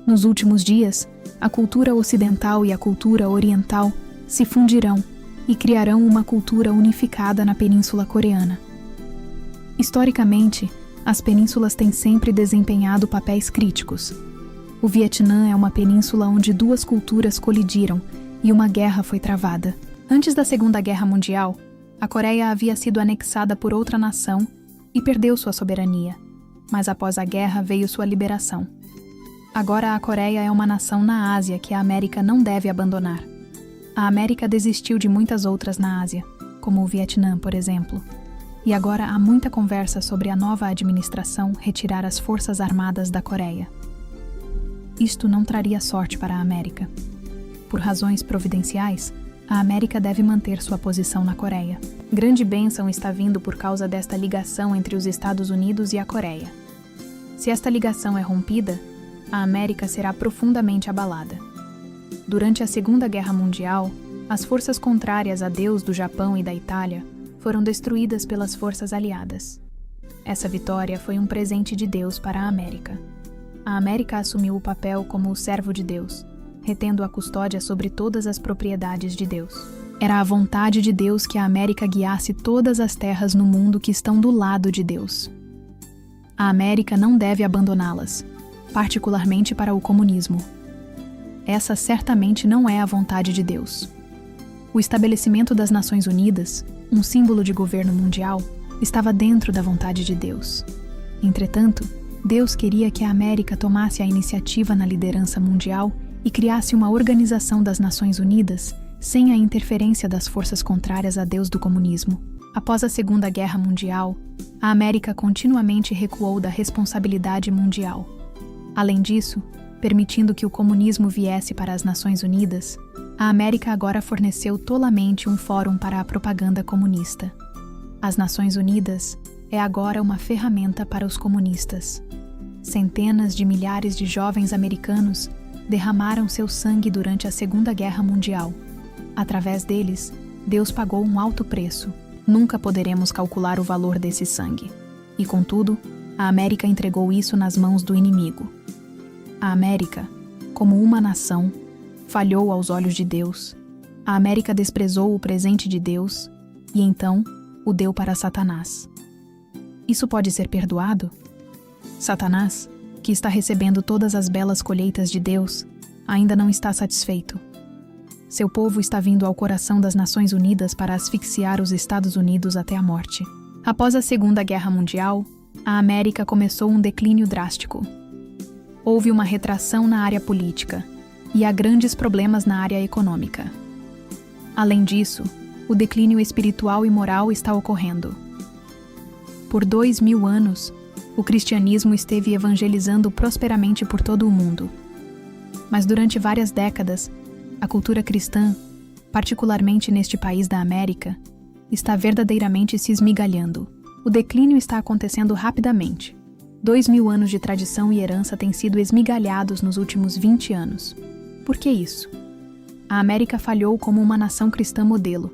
Nos últimos dias, a cultura ocidental e a cultura oriental se fundirão e criarão uma cultura unificada na Península Coreana. Historicamente, as penínsulas têm sempre desempenhado papéis críticos. O Vietnã é uma península onde duas culturas colidiram e uma guerra foi travada. Antes da Segunda Guerra Mundial, a Coreia havia sido anexada por outra nação e perdeu sua soberania, mas após a guerra veio sua liberação. Agora a Coreia é uma nação na Ásia que a América não deve abandonar. A América desistiu de muitas outras na Ásia, como o Vietnã, por exemplo. E agora há muita conversa sobre a nova administração retirar as forças armadas da Coreia. Isto não traria sorte para a América. Por razões providenciais, a América deve manter sua posição na Coreia. Grande bênção está vindo por causa desta ligação entre os Estados Unidos e a Coreia. Se esta ligação é rompida, a América será profundamente abalada. Durante a Segunda Guerra Mundial, as forças contrárias a Deus do Japão e da Itália foram destruídas pelas forças aliadas. Essa vitória foi um presente de Deus para a América. A América assumiu o papel como o servo de Deus, retendo a custódia sobre todas as propriedades de Deus. Era a vontade de Deus que a América guiasse todas as terras no mundo que estão do lado de Deus. A América não deve abandoná-las, particularmente para o comunismo. Essa certamente não é a vontade de Deus. O estabelecimento das Nações Unidas, um símbolo de governo mundial, estava dentro da vontade de Deus. Entretanto, Deus queria que a América tomasse a iniciativa na liderança mundial e criasse uma organização das Nações Unidas sem a interferência das forças contrárias a Deus do comunismo. Após a Segunda Guerra Mundial, a América continuamente recuou da responsabilidade mundial. Além disso, permitindo que o comunismo viesse para as Nações Unidas, a América agora forneceu tolamente um fórum para a propaganda comunista. As Nações Unidas é agora uma ferramenta para os comunistas. Centenas de milhares de jovens americanos derramaram seu sangue durante a Segunda Guerra Mundial. Através deles, Deus pagou um alto preço. Nunca poderemos calcular o valor desse sangue. E, contudo, a América entregou isso nas mãos do inimigo. A América, como uma nação, falhou aos olhos de Deus. A América desprezou o presente de Deus e, então, o deu para Satanás. Isso pode ser perdoado? Satanás, que está recebendo todas as belas colheitas de Deus, ainda não está satisfeito. Seu povo está vindo ao coração das Nações Unidas para asfixiar os Estados Unidos até a morte. Após a Segunda Guerra Mundial, a América começou um declínio drástico. Houve uma retração na área política e há grandes problemas na área econômica. Além disso, o declínio espiritual e moral está ocorrendo. Por 2000 anos, o cristianismo esteve evangelizando prosperamente por todo o mundo. Mas durante várias décadas, a cultura cristã, particularmente neste país da América, está verdadeiramente se esmigalhando. O declínio está acontecendo rapidamente. 2000 anos de tradição e herança têm sido esmigalhados nos últimos 20 anos. Por que isso? A América falhou como uma nação cristã modelo.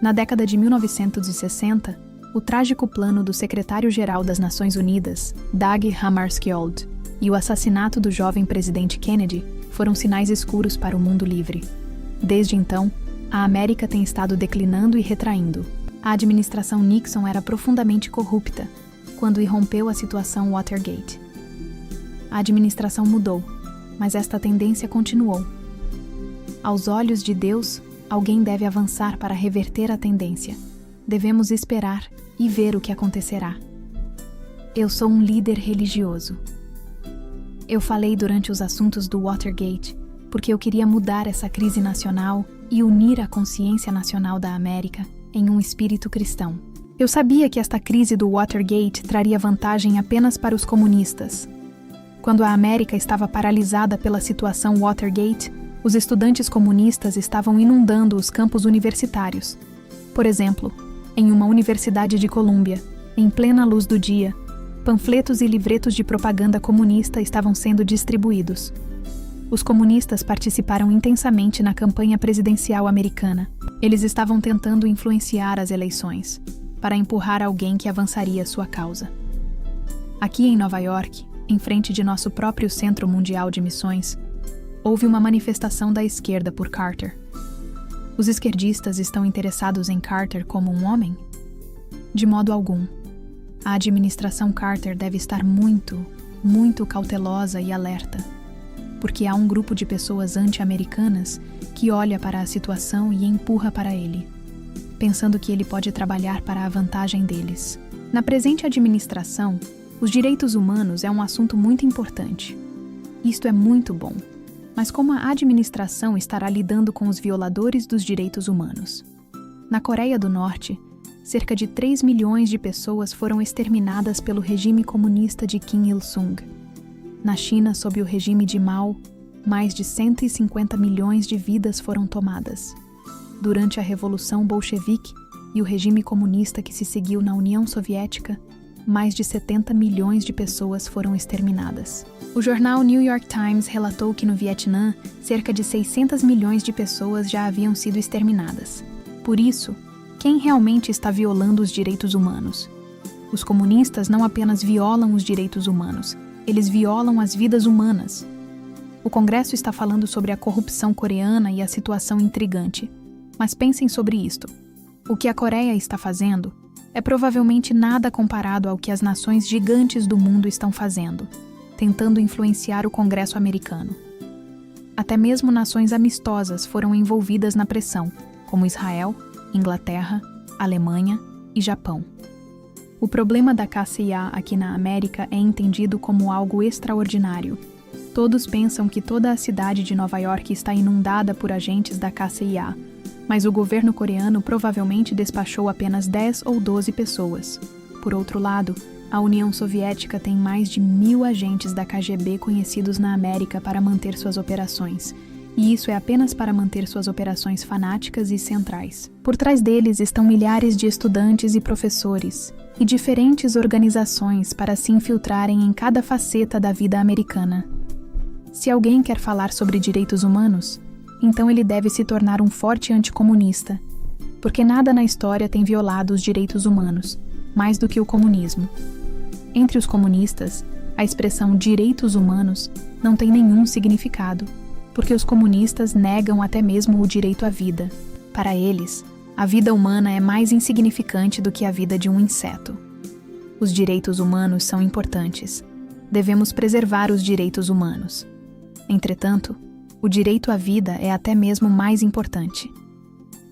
Na década de 1960, o trágico plano do secretário-geral das Nações Unidas, Dag Hammarskjöld, e o assassinato do jovem presidente Kennedy foram sinais escuros para o mundo livre. Desde então, a América tem estado declinando e retraindo. A administração Nixon era profundamente corrupta quando irrompeu a situação Watergate. A administração mudou, mas esta tendência continuou. Aos olhos de Deus, alguém deve avançar para reverter a tendência. Devemos esperar e ver o que acontecerá. Eu sou um líder religioso. Eu falei durante os assuntos do Watergate porque eu queria mudar essa crise nacional e unir a consciência nacional da América em um espírito cristão. Eu sabia que esta crise do Watergate traria vantagem apenas para os comunistas. Quando a América estava paralisada pela situação Watergate, os estudantes comunistas estavam inundando os campos universitários. Por exemplo, em uma universidade de Colômbia, em plena luz do dia, panfletos e livretos de propaganda comunista estavam sendo distribuídos. Os comunistas participaram intensamente na campanha presidencial americana. Eles estavam tentando influenciar as eleições, para empurrar alguém que avançaria sua causa. Aqui em Nova York, em frente de nosso próprio Centro Mundial de Missões, houve uma manifestação da esquerda por Carter. Os esquerdistas estão interessados em Carter como um homem? De modo algum. A administração Carter deve estar muito, muito cautelosa e alerta, porque há um grupo de pessoas anti-americanas que olha para a situação e empurra para ele, pensando que ele pode trabalhar para a vantagem deles. Na presente administração, os direitos humanos é um assunto muito importante. Isto é muito bom, mas como a administração estará lidando com os violadores dos direitos humanos? Na Coreia do Norte, cerca de 3 milhões de pessoas foram exterminadas pelo regime comunista de Kim Il-sung. Na China, sob o regime de Mao, mais de 150 milhões de vidas foram tomadas. Durante a Revolução Bolchevique e o regime comunista que se seguiu na União Soviética, mais de 70 milhões de pessoas foram exterminadas. O jornal New York Times relatou que no Vietnã, cerca de 600 milhões de pessoas já haviam sido exterminadas. Por isso, quem realmente está violando os direitos humanos? Os comunistas não apenas violam os direitos humanos, eles violam as vidas humanas. O Congresso está falando sobre a corrupção coreana e a situação intrigante. Mas pensem sobre isto. O que a Coreia está fazendo é provavelmente nada comparado ao que as nações gigantes do mundo estão fazendo, tentando influenciar o Congresso americano. Até mesmo nações amistosas foram envolvidas na pressão, como Israel, Inglaterra, Alemanha e Japão. O problema da KCIA aqui na América é entendido como algo extraordinário. Todos pensam que toda a cidade de Nova York está inundada por agentes da KCIA, mas o governo coreano provavelmente despachou apenas 10 ou 12 pessoas. Por outro lado, a União Soviética tem mais de 1.000 agentes da KGB conhecidos na América para manter suas operações, e isso é apenas para manter suas operações fanáticas e centrais. Por trás deles estão milhares de estudantes e professores, e diferentes organizações para se infiltrarem em cada faceta da vida americana. Se alguém quer falar sobre direitos humanos, então ele deve se tornar um forte anticomunista, porque nada na história tem violado os direitos humanos, mais do que o comunismo. Entre os comunistas, a expressão direitos humanos não tem nenhum significado, porque os comunistas negam até mesmo o direito à vida. Para eles, a vida humana é mais insignificante do que a vida de um inseto. Os direitos humanos são importantes. Devemos preservar os direitos humanos. Entretanto, o direito à vida é até mesmo mais importante.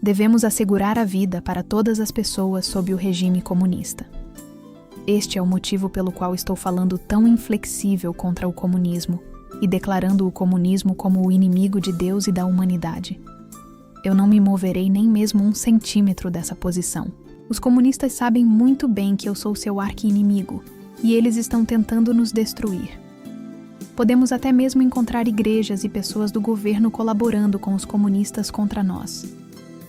Devemos assegurar a vida para todas as pessoas sob o regime comunista. Este é o motivo pelo qual estou falando tão inflexível contra o comunismo e declarando o comunismo como o inimigo de Deus e da humanidade. Eu não me moverei nem mesmo 1 centímetro dessa posição. Os comunistas sabem muito bem que eu sou seu arqui-inimigo e eles estão tentando nos destruir. Podemos até mesmo encontrar igrejas e pessoas do governo colaborando com os comunistas contra nós.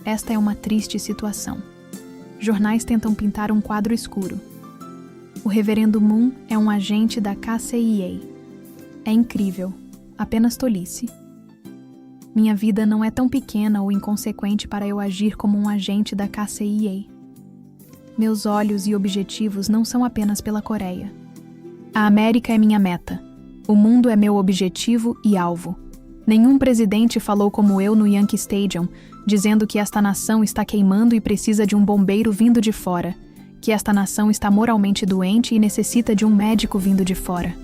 Esta é uma triste situação. Jornais tentam pintar um quadro escuro. O reverendo Moon é um agente da KCIA. É incrível, apenas tolice. Minha vida não é tão pequena ou inconsequente para eu agir como um agente da KCIA. Meus olhos e objetivos não são apenas pela Coreia. A América é minha meta. O mundo é meu objetivo e alvo. Nenhum presidente falou como eu no Yankee Stadium, dizendo que esta nação está queimando e precisa de um bombeiro vindo de fora, que esta nação está moralmente doente e necessita de um médico vindo de fora.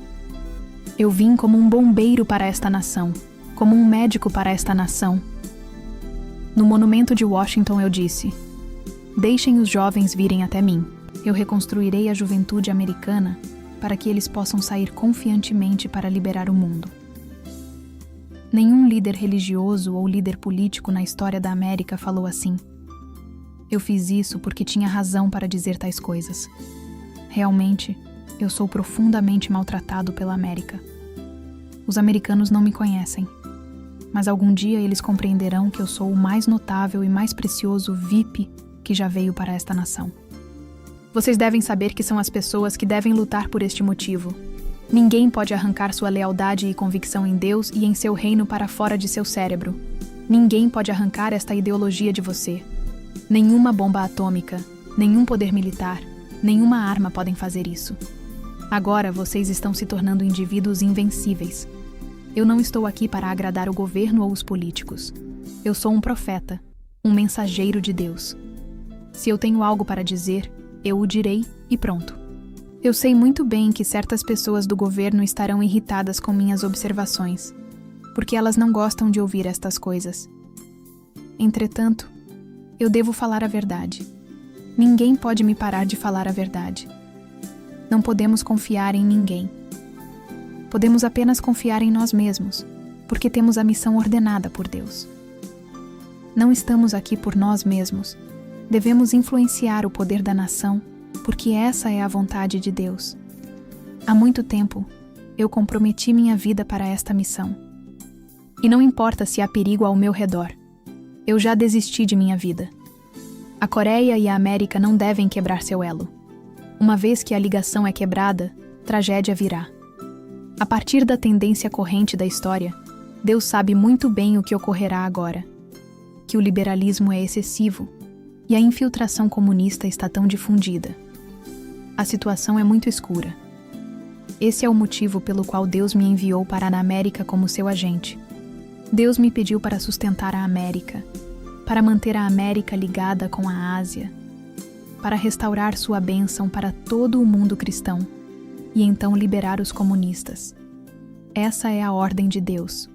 Eu vim como um bombeiro para esta nação, como um médico para esta nação. No monumento de Washington eu disse: deixem os jovens virem até mim. Eu reconstruirei a juventude americana para que eles possam sair confiantemente para liberar o mundo. Nenhum líder religioso ou líder político na história da América falou assim. Eu fiz isso porque tinha razão para dizer tais coisas. Realmente, eu sou profundamente maltratado pela América. Os americanos não me conhecem, mas algum dia eles compreenderão que eu sou o mais notável e mais precioso VIP que já veio para esta nação. Vocês devem saber que são as pessoas que devem lutar por este motivo. Ninguém pode arrancar sua lealdade e convicção em Deus e em seu reino para fora de seu cérebro. Ninguém pode arrancar esta ideologia de você. Nenhuma bomba atômica, nenhum poder militar, nenhuma arma podem fazer isso. Agora vocês estão se tornando indivíduos invencíveis. Eu não estou aqui para agradar o governo ou os políticos. Eu sou um profeta, um mensageiro de Deus. Se eu tenho algo para dizer, eu o direi e pronto. Eu sei muito bem que certas pessoas do governo estarão irritadas com minhas observações, porque elas não gostam de ouvir estas coisas. Entretanto, eu devo falar a verdade. Ninguém pode me parar de falar a verdade. Não podemos confiar em ninguém. Podemos apenas confiar em nós mesmos, porque temos a missão ordenada por Deus. Não estamos aqui por nós mesmos. Devemos influenciar o poder da nação, porque essa é a vontade de Deus. Há muito tempo, eu comprometi minha vida para esta missão. E não importa se há perigo ao meu redor. Eu já desisti de minha vida. A Coreia e a América não devem quebrar seu elo. Uma vez que a ligação é quebrada, tragédia virá. A partir da tendência corrente da história, Deus sabe muito bem o que ocorrerá agora. Que o liberalismo é excessivo e a infiltração comunista está tão difundida. A situação é muito escura. Esse é o motivo pelo qual Deus me enviou para a América como seu agente. Deus me pediu para sustentar a América, para manter a América ligada com a Ásia, para restaurar sua bênção para todo o mundo cristão e então liberar os comunistas. Essa é a ordem de Deus.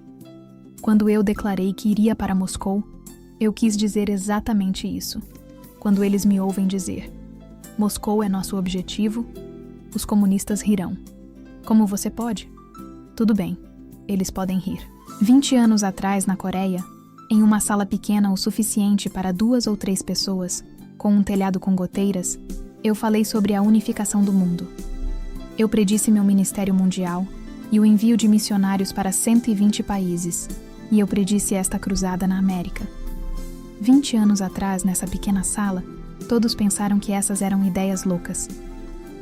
Quando eu declarei que iria para Moscou, eu quis dizer exatamente isso. Quando eles me ouvem dizer, Moscou é nosso objetivo, os comunistas rirão. Como você pode? Tudo bem, eles podem rir. 20 anos atrás, na Coreia, em uma sala pequena o suficiente para 2 ou 3 pessoas, com um telhado com goteiras, eu falei sobre a unificação do mundo. Eu predisse meu ministério mundial e o envio de missionários para 120 países, e eu predisse esta cruzada na América. 20 anos atrás, nessa pequena sala, todos pensaram que essas eram ideias loucas.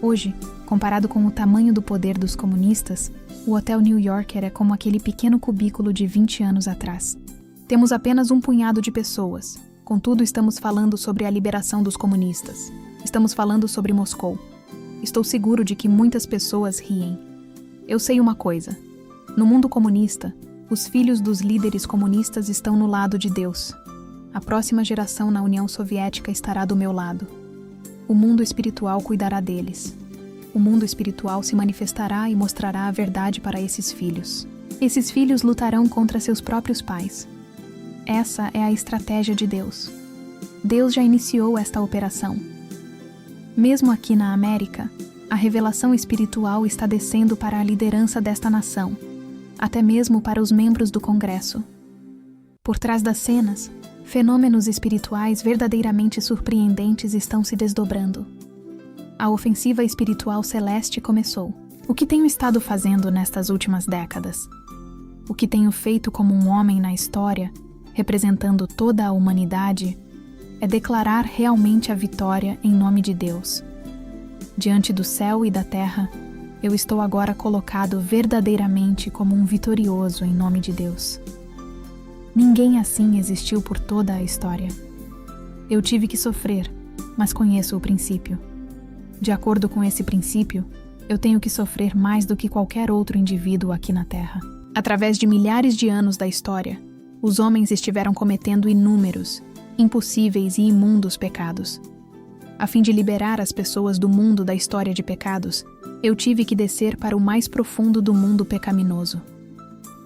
Hoje, comparado com o tamanho do poder dos comunistas, o Hotel New Yorker é como aquele pequeno cubículo de 20 anos atrás. Temos apenas um punhado de pessoas, contudo estamos falando sobre a liberação dos comunistas. Estamos falando sobre Moscou. Estou seguro de que muitas pessoas riem. Eu sei uma coisa. No mundo comunista, os filhos dos líderes comunistas estão no lado de Deus. A próxima geração na União Soviética estará do meu lado. O mundo espiritual cuidará deles. O mundo espiritual se manifestará e mostrará a verdade para esses filhos. Esses filhos lutarão contra seus próprios pais. Essa é a estratégia de Deus. Deus já iniciou esta operação. Mesmo aqui na América, a revelação espiritual está descendo para a liderança desta nação, até mesmo para os membros do Congresso. Por trás das cenas, fenômenos espirituais verdadeiramente surpreendentes estão se desdobrando. A ofensiva espiritual celeste começou. O que tenho estado fazendo nestas últimas décadas? O que tenho feito como um homem na história, representando toda a humanidade, é declarar realmente a vitória em nome de Deus. Diante do céu e da terra, eu estou agora colocado verdadeiramente como um vitorioso em nome de Deus. Ninguém assim existiu por toda a história. Eu tive que sofrer, mas conheço o princípio. De acordo com esse princípio, eu tenho que sofrer mais do que qualquer outro indivíduo aqui na Terra. Através de milhares de anos da história, os homens estiveram cometendo inúmeros, impossíveis e imundos pecados. A fim de liberar as pessoas do mundo da história de pecados, eu tive que descer para o mais profundo do mundo pecaminoso.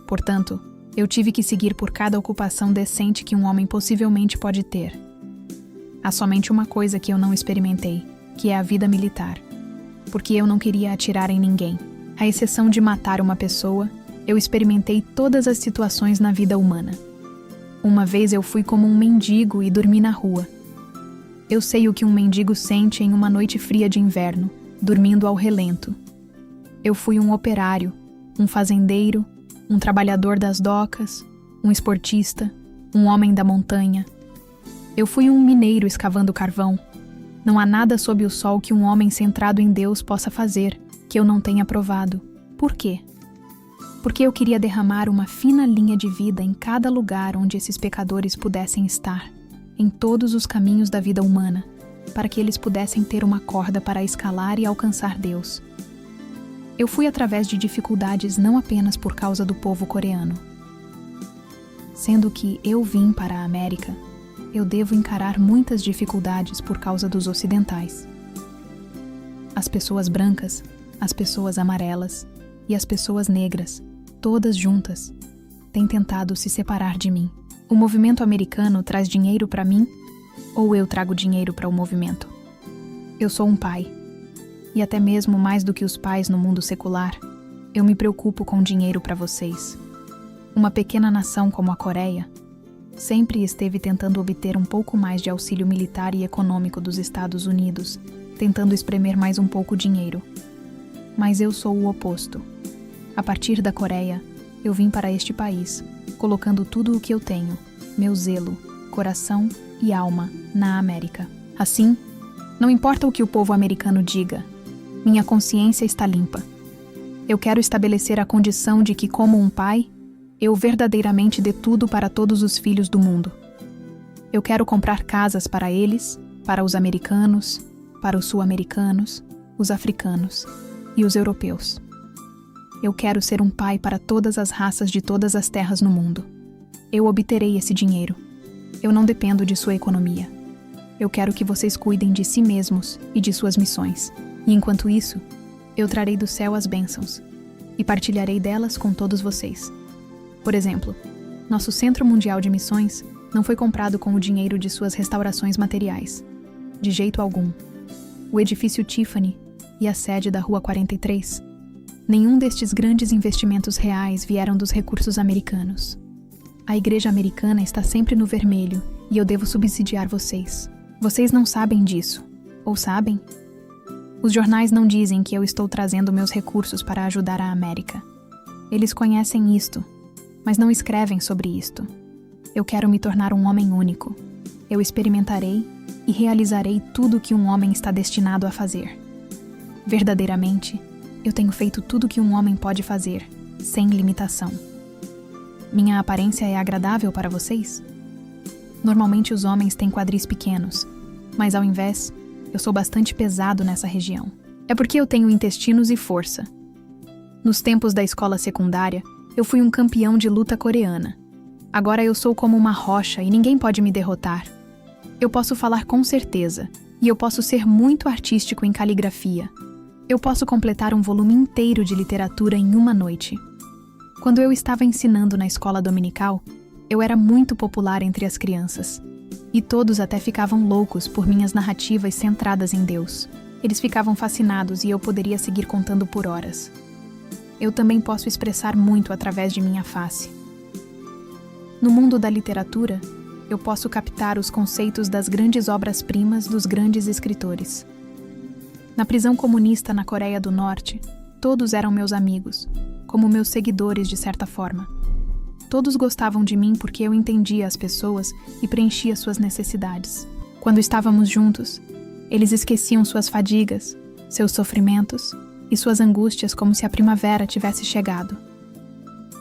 Portanto, eu tive que seguir por cada ocupação decente que um homem possivelmente pode ter. Há somente uma coisa que eu não experimentei, que é a vida militar, porque eu não queria atirar em ninguém, à exceção de matar uma pessoa Eu experimentei todas as situações na vida humana. Uma vez eu fui como um mendigo e dormi na rua. Eu sei o que um mendigo sente em uma noite fria de inverno, dormindo ao relento. Eu fui um operário, um fazendeiro, um trabalhador das docas, um esportista, um homem da montanha. Eu fui um mineiro escavando carvão. Não há nada sob o sol que um homem centrado em Deus possa fazer, que eu não tenha provado. Por quê? Porque eu queria derramar uma fina linha de vida em cada lugar onde esses pecadores pudessem estar, em todos os caminhos da vida humana, para que eles pudessem ter uma corda para escalar e alcançar Deus. Eu fui através de dificuldades não apenas por causa do povo coreano. Sendo que eu vim para a América, eu devo encarar muitas dificuldades por causa dos ocidentais. As pessoas brancas, as pessoas amarelas e as pessoas negras, todas juntas, têm tentado se separar de mim. O movimento americano traz dinheiro para mim ou eu trago dinheiro para o movimento? Eu sou um pai. E até mesmo mais do que os pais no mundo secular, eu me preocupo com dinheiro para vocês. Uma pequena nação como a Coreia sempre esteve tentando obter um pouco mais de auxílio militar e econômico dos Estados Unidos, tentando espremer mais um pouco dinheiro. Mas eu sou o oposto. A partir da Coreia, eu vim para este país, colocando tudo o que eu tenho, meu zelo, coração e alma, na América. Assim, não importa o que o povo americano diga, minha consciência está limpa. Eu quero estabelecer a condição de que, como um pai, eu verdadeiramente dê tudo para todos os filhos do mundo. Eu quero comprar casas para eles, para os americanos, para os sul-americanos, os africanos e os europeus. Eu quero ser um pai para todas as raças de todas as terras no mundo. Eu obterei esse dinheiro. Eu não dependo de sua economia. Eu quero que vocês cuidem de si mesmos e de suas missões. E enquanto isso, eu trarei do céu as bênçãos e partilharei delas com todos vocês. Por exemplo, nosso Centro Mundial de Missões não foi comprado com o dinheiro de suas restaurações materiais. De jeito algum. O edifício Tiffany e a sede da Rua 43. Nenhum destes grandes investimentos reais vieram dos recursos americanos. A igreja americana está sempre no vermelho e eu devo subsidiar vocês. Vocês não sabem disso. Ou sabem? Os jornais não dizem que eu estou trazendo meus recursos para ajudar a América. Eles conhecem isto, mas não escrevem sobre isto. Eu quero me tornar um homem único. Eu experimentarei e realizarei tudo o que um homem está destinado a fazer. Verdadeiramente, eu tenho feito tudo o que um homem pode fazer, sem limitação. Minha aparência é agradável para vocês? Normalmente os homens têm quadris pequenos, mas ao invés, eu sou bastante pesado nessa região. É porque eu tenho intestinos e força. Nos tempos da escola secundária, eu fui um campeão de luta coreana. Agora eu sou como uma rocha e ninguém pode me derrotar. Eu posso falar com certeza, e eu posso ser muito artístico em caligrafia. Eu posso completar um volume inteiro de literatura em uma noite. Quando eu estava ensinando na escola dominical, eu era muito popular entre as crianças. E todos até ficavam loucos por minhas narrativas centradas em Deus. Eles ficavam fascinados e eu poderia seguir contando por horas. Eu também posso expressar muito através de minha face. No mundo da literatura, eu posso captar os conceitos das grandes obras-primas dos grandes escritores. Na prisão comunista na Coreia do Norte, todos eram meus amigos, como meus seguidores de certa forma. Todos gostavam de mim porque eu entendia as pessoas e preenchia suas necessidades. Quando estávamos juntos, eles esqueciam suas fadigas, seus sofrimentos e suas angústias como se a primavera tivesse chegado.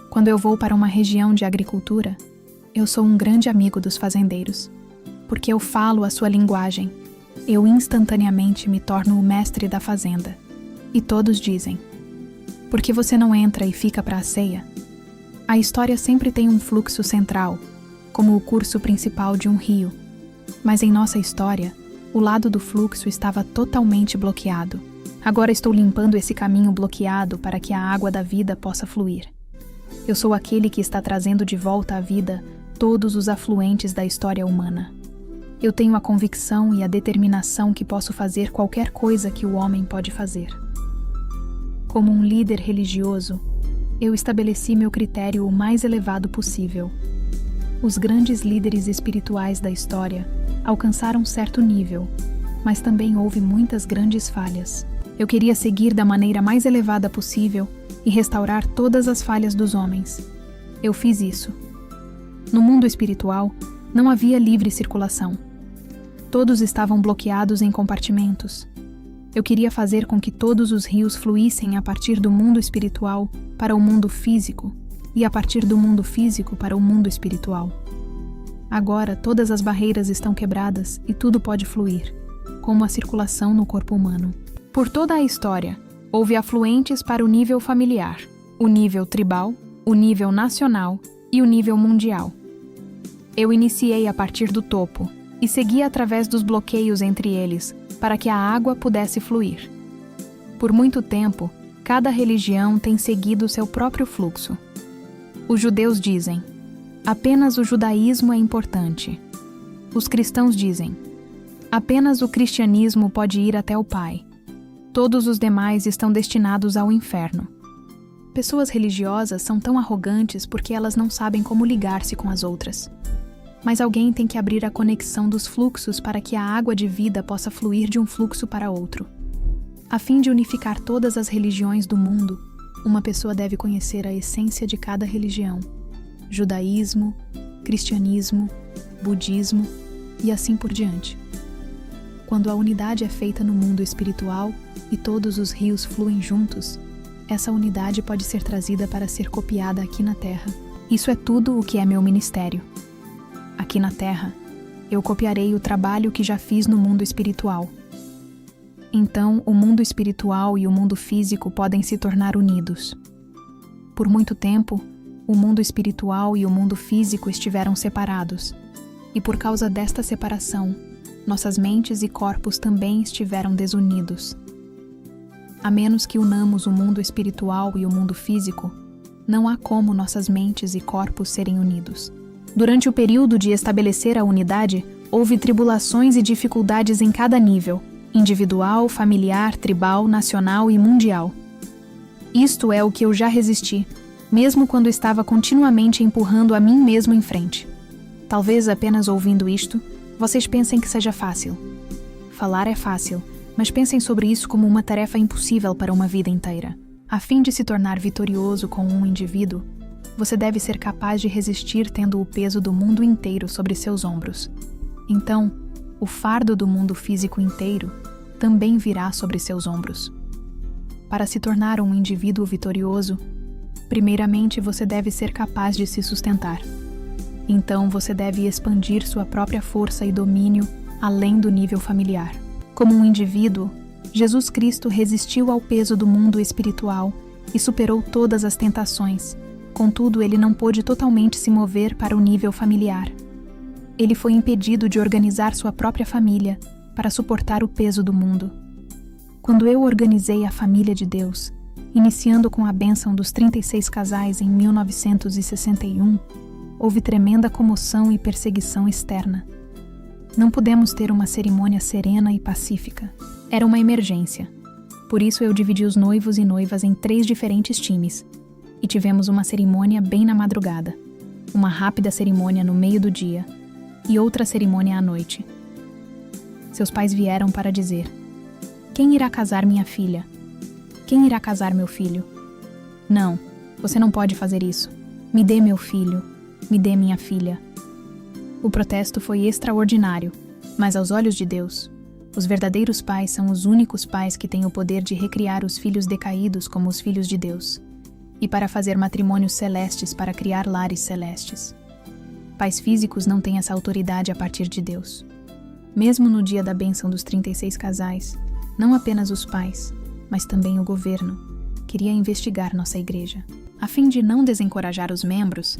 Quando eu vou para uma região de agricultura, eu sou um grande amigo dos fazendeiros, porque eu falo a sua linguagem. Eu instantaneamente me torno o mestre da fazenda. E todos dizem: por que você não entra e fica para a ceia? A história sempre tem um fluxo central, como o curso principal de um rio. Mas em nossa história, o lado do fluxo estava totalmente bloqueado. Agora estou limpando esse caminho bloqueado para que a água da vida possa fluir. Eu sou aquele que está trazendo de volta à vida todos os afluentes da história humana. Eu tenho a convicção e a determinação que posso fazer qualquer coisa que o homem pode fazer. Como um líder religioso, eu estabeleci meu critério o mais elevado possível. Os grandes líderes espirituais da história alcançaram certo nível, mas também houve muitas grandes falhas. Eu queria seguir da maneira mais elevada possível e restaurar todas as falhas dos homens. Eu fiz isso. No mundo espiritual, não havia livre circulação. Todos estavam bloqueados em compartimentos. Eu queria fazer com que todos os rios fluíssem a partir do mundo espiritual para o mundo físico e a partir do mundo físico para o mundo espiritual. Agora, todas as barreiras estão quebradas e tudo pode fluir, como a circulação no corpo humano. Por toda a história, houve afluentes para o nível familiar, o nível tribal, o nível nacional e o nível mundial. Eu iniciei a partir do topo e segui através dos bloqueios entre eles para que a água pudesse fluir. Por muito tempo, cada religião tem seguido seu próprio fluxo. Os judeus dizem: apenas o judaísmo é importante. Os cristãos dizem: apenas o cristianismo pode ir até o Pai. Todos os demais estão destinados ao inferno. Pessoas religiosas são tão arrogantes porque elas não sabem como ligar-se com as outras. Mas alguém tem que abrir a conexão dos fluxos para que a água de vida possa fluir de um fluxo para outro. A fim de unificar todas as religiões do mundo, uma pessoa deve conhecer a essência de cada religião: judaísmo, cristianismo, budismo e assim por diante. Quando a unidade é feita no mundo espiritual e todos os rios fluem juntos, essa unidade pode ser trazida para ser copiada aqui na Terra. Isso é tudo o que é meu ministério. Aqui na Terra, eu copiarei o trabalho que já fiz no mundo espiritual. Então, o mundo espiritual e o mundo físico podem se tornar unidos. Por muito tempo, o mundo espiritual e o mundo físico estiveram separados, e por causa desta separação, nossas mentes e corpos também estiveram desunidos. A menos que unamos o mundo espiritual e o mundo físico, não há como nossas mentes e corpos serem unidos. Durante o período de estabelecer a unidade, houve tribulações e dificuldades em cada nível: individual, familiar, tribal, nacional e mundial. Isto é o que eu já resisti, mesmo quando estava continuamente empurrando a mim mesmo em frente. Talvez apenas ouvindo isto, vocês pensem que seja fácil. Falar é fácil, mas pensem sobre isso como uma tarefa impossível para uma vida inteira. A fim de se tornar vitorioso com um indivíduo, você deve ser capaz de resistir tendo o peso do mundo inteiro sobre seus ombros. Então, o fardo do mundo físico inteiro também virá sobre seus ombros. Para se tornar um indivíduo vitorioso, primeiramente você deve ser capaz de se sustentar. Então você deve expandir sua própria força e domínio além do nível familiar. Como um indivíduo, Jesus Cristo resistiu ao peso do mundo espiritual e superou todas as tentações. Contudo, ele não pôde totalmente se mover para o nível familiar. Ele foi impedido de organizar sua própria família para suportar o peso do mundo. Quando eu organizei a família de Deus, iniciando com a bênção dos 36 casais em 1961, houve tremenda comoção e perseguição externa. Não pudemos ter uma cerimônia serena e pacífica. Era uma emergência. Por isso eu dividi os noivos e noivas em 3 diferentes times, e tivemos uma cerimônia bem na madrugada, uma rápida cerimônia no meio do dia e outra cerimônia à noite. Seus pais vieram para dizer: quem irá casar minha filha? Quem irá casar meu filho? Não, você não pode fazer isso. Me dê meu filho, me dê minha filha. O protesto foi extraordinário, mas aos olhos de Deus, os verdadeiros pais são os únicos pais que têm o poder de recriar os filhos decaídos como os filhos de Deus, e para fazer matrimônios celestes para criar lares celestes. Pais físicos não têm essa autoridade a partir de Deus. Mesmo no dia da bênção dos 36 casais, não apenas os pais, mas também o governo, queria investigar nossa igreja. A fim de não desencorajar os membros,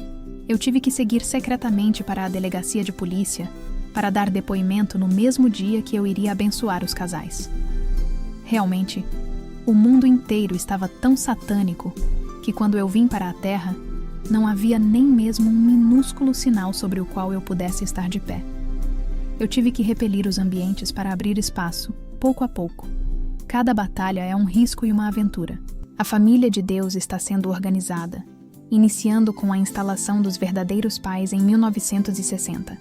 eu tive que seguir secretamente para a delegacia de polícia para dar depoimento no mesmo dia que eu iria abençoar os casais. Realmente, o mundo inteiro estava tão satânico que quando eu vim para a Terra, não havia nem mesmo um minúsculo sinal sobre o qual eu pudesse estar de pé. Eu tive que repelir os ambientes para abrir espaço, pouco a pouco. Cada batalha é um risco e uma aventura. A família de Deus está sendo organizada, iniciando com a instalação dos verdadeiros pais em 1960.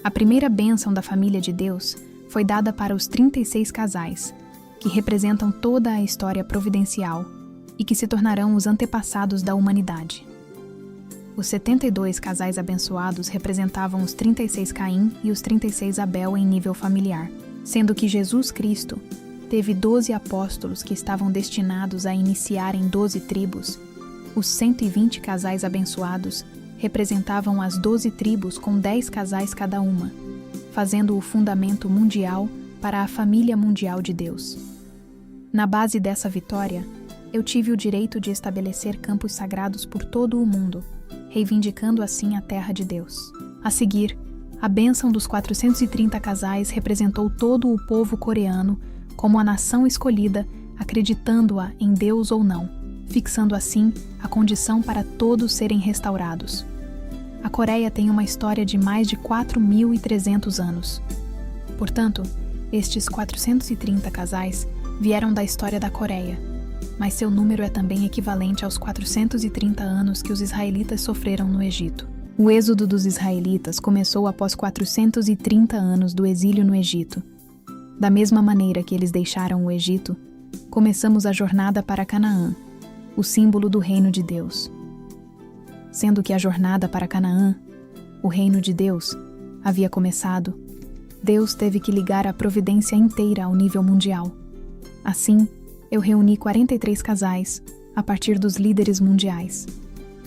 A primeira bênção da família de Deus foi dada para os 36 casais, que representam toda a história providencial e que se tornarão os antepassados da humanidade. Os 72 casais abençoados representavam os 36 Caim e os 36 Abel em nível familiar, sendo que Jesus Cristo teve 12 apóstolos que estavam destinados a iniciar em 12 tribos. Os 120 casais abençoados representavam as 12 tribos com 10 casais cada uma, fazendo o fundamento mundial para a família mundial de Deus. Na base dessa vitória, eu tive o direito de estabelecer campos sagrados por todo o mundo, reivindicando assim a terra de Deus. A seguir, a bênção dos 430 casais representou todo o povo coreano como a nação escolhida, acreditando-a em Deus ou não, fixando assim a condição para todos serem restaurados. A Coreia tem uma história de mais de 4.300 anos. Portanto, estes 430 casais vieram da história da Coreia, mas seu número é também equivalente aos 430 anos que os israelitas sofreram no Egito. O êxodo dos israelitas começou após 430 anos do exílio no Egito. Da mesma maneira que eles deixaram o Egito, começamos a jornada para Canaã, o símbolo do reino de Deus. Sendo que a jornada para Canaã, o reino de Deus, havia começado, Deus teve que ligar a providência inteira ao nível mundial. Assim, eu reuni 43 casais, a partir dos líderes mundiais.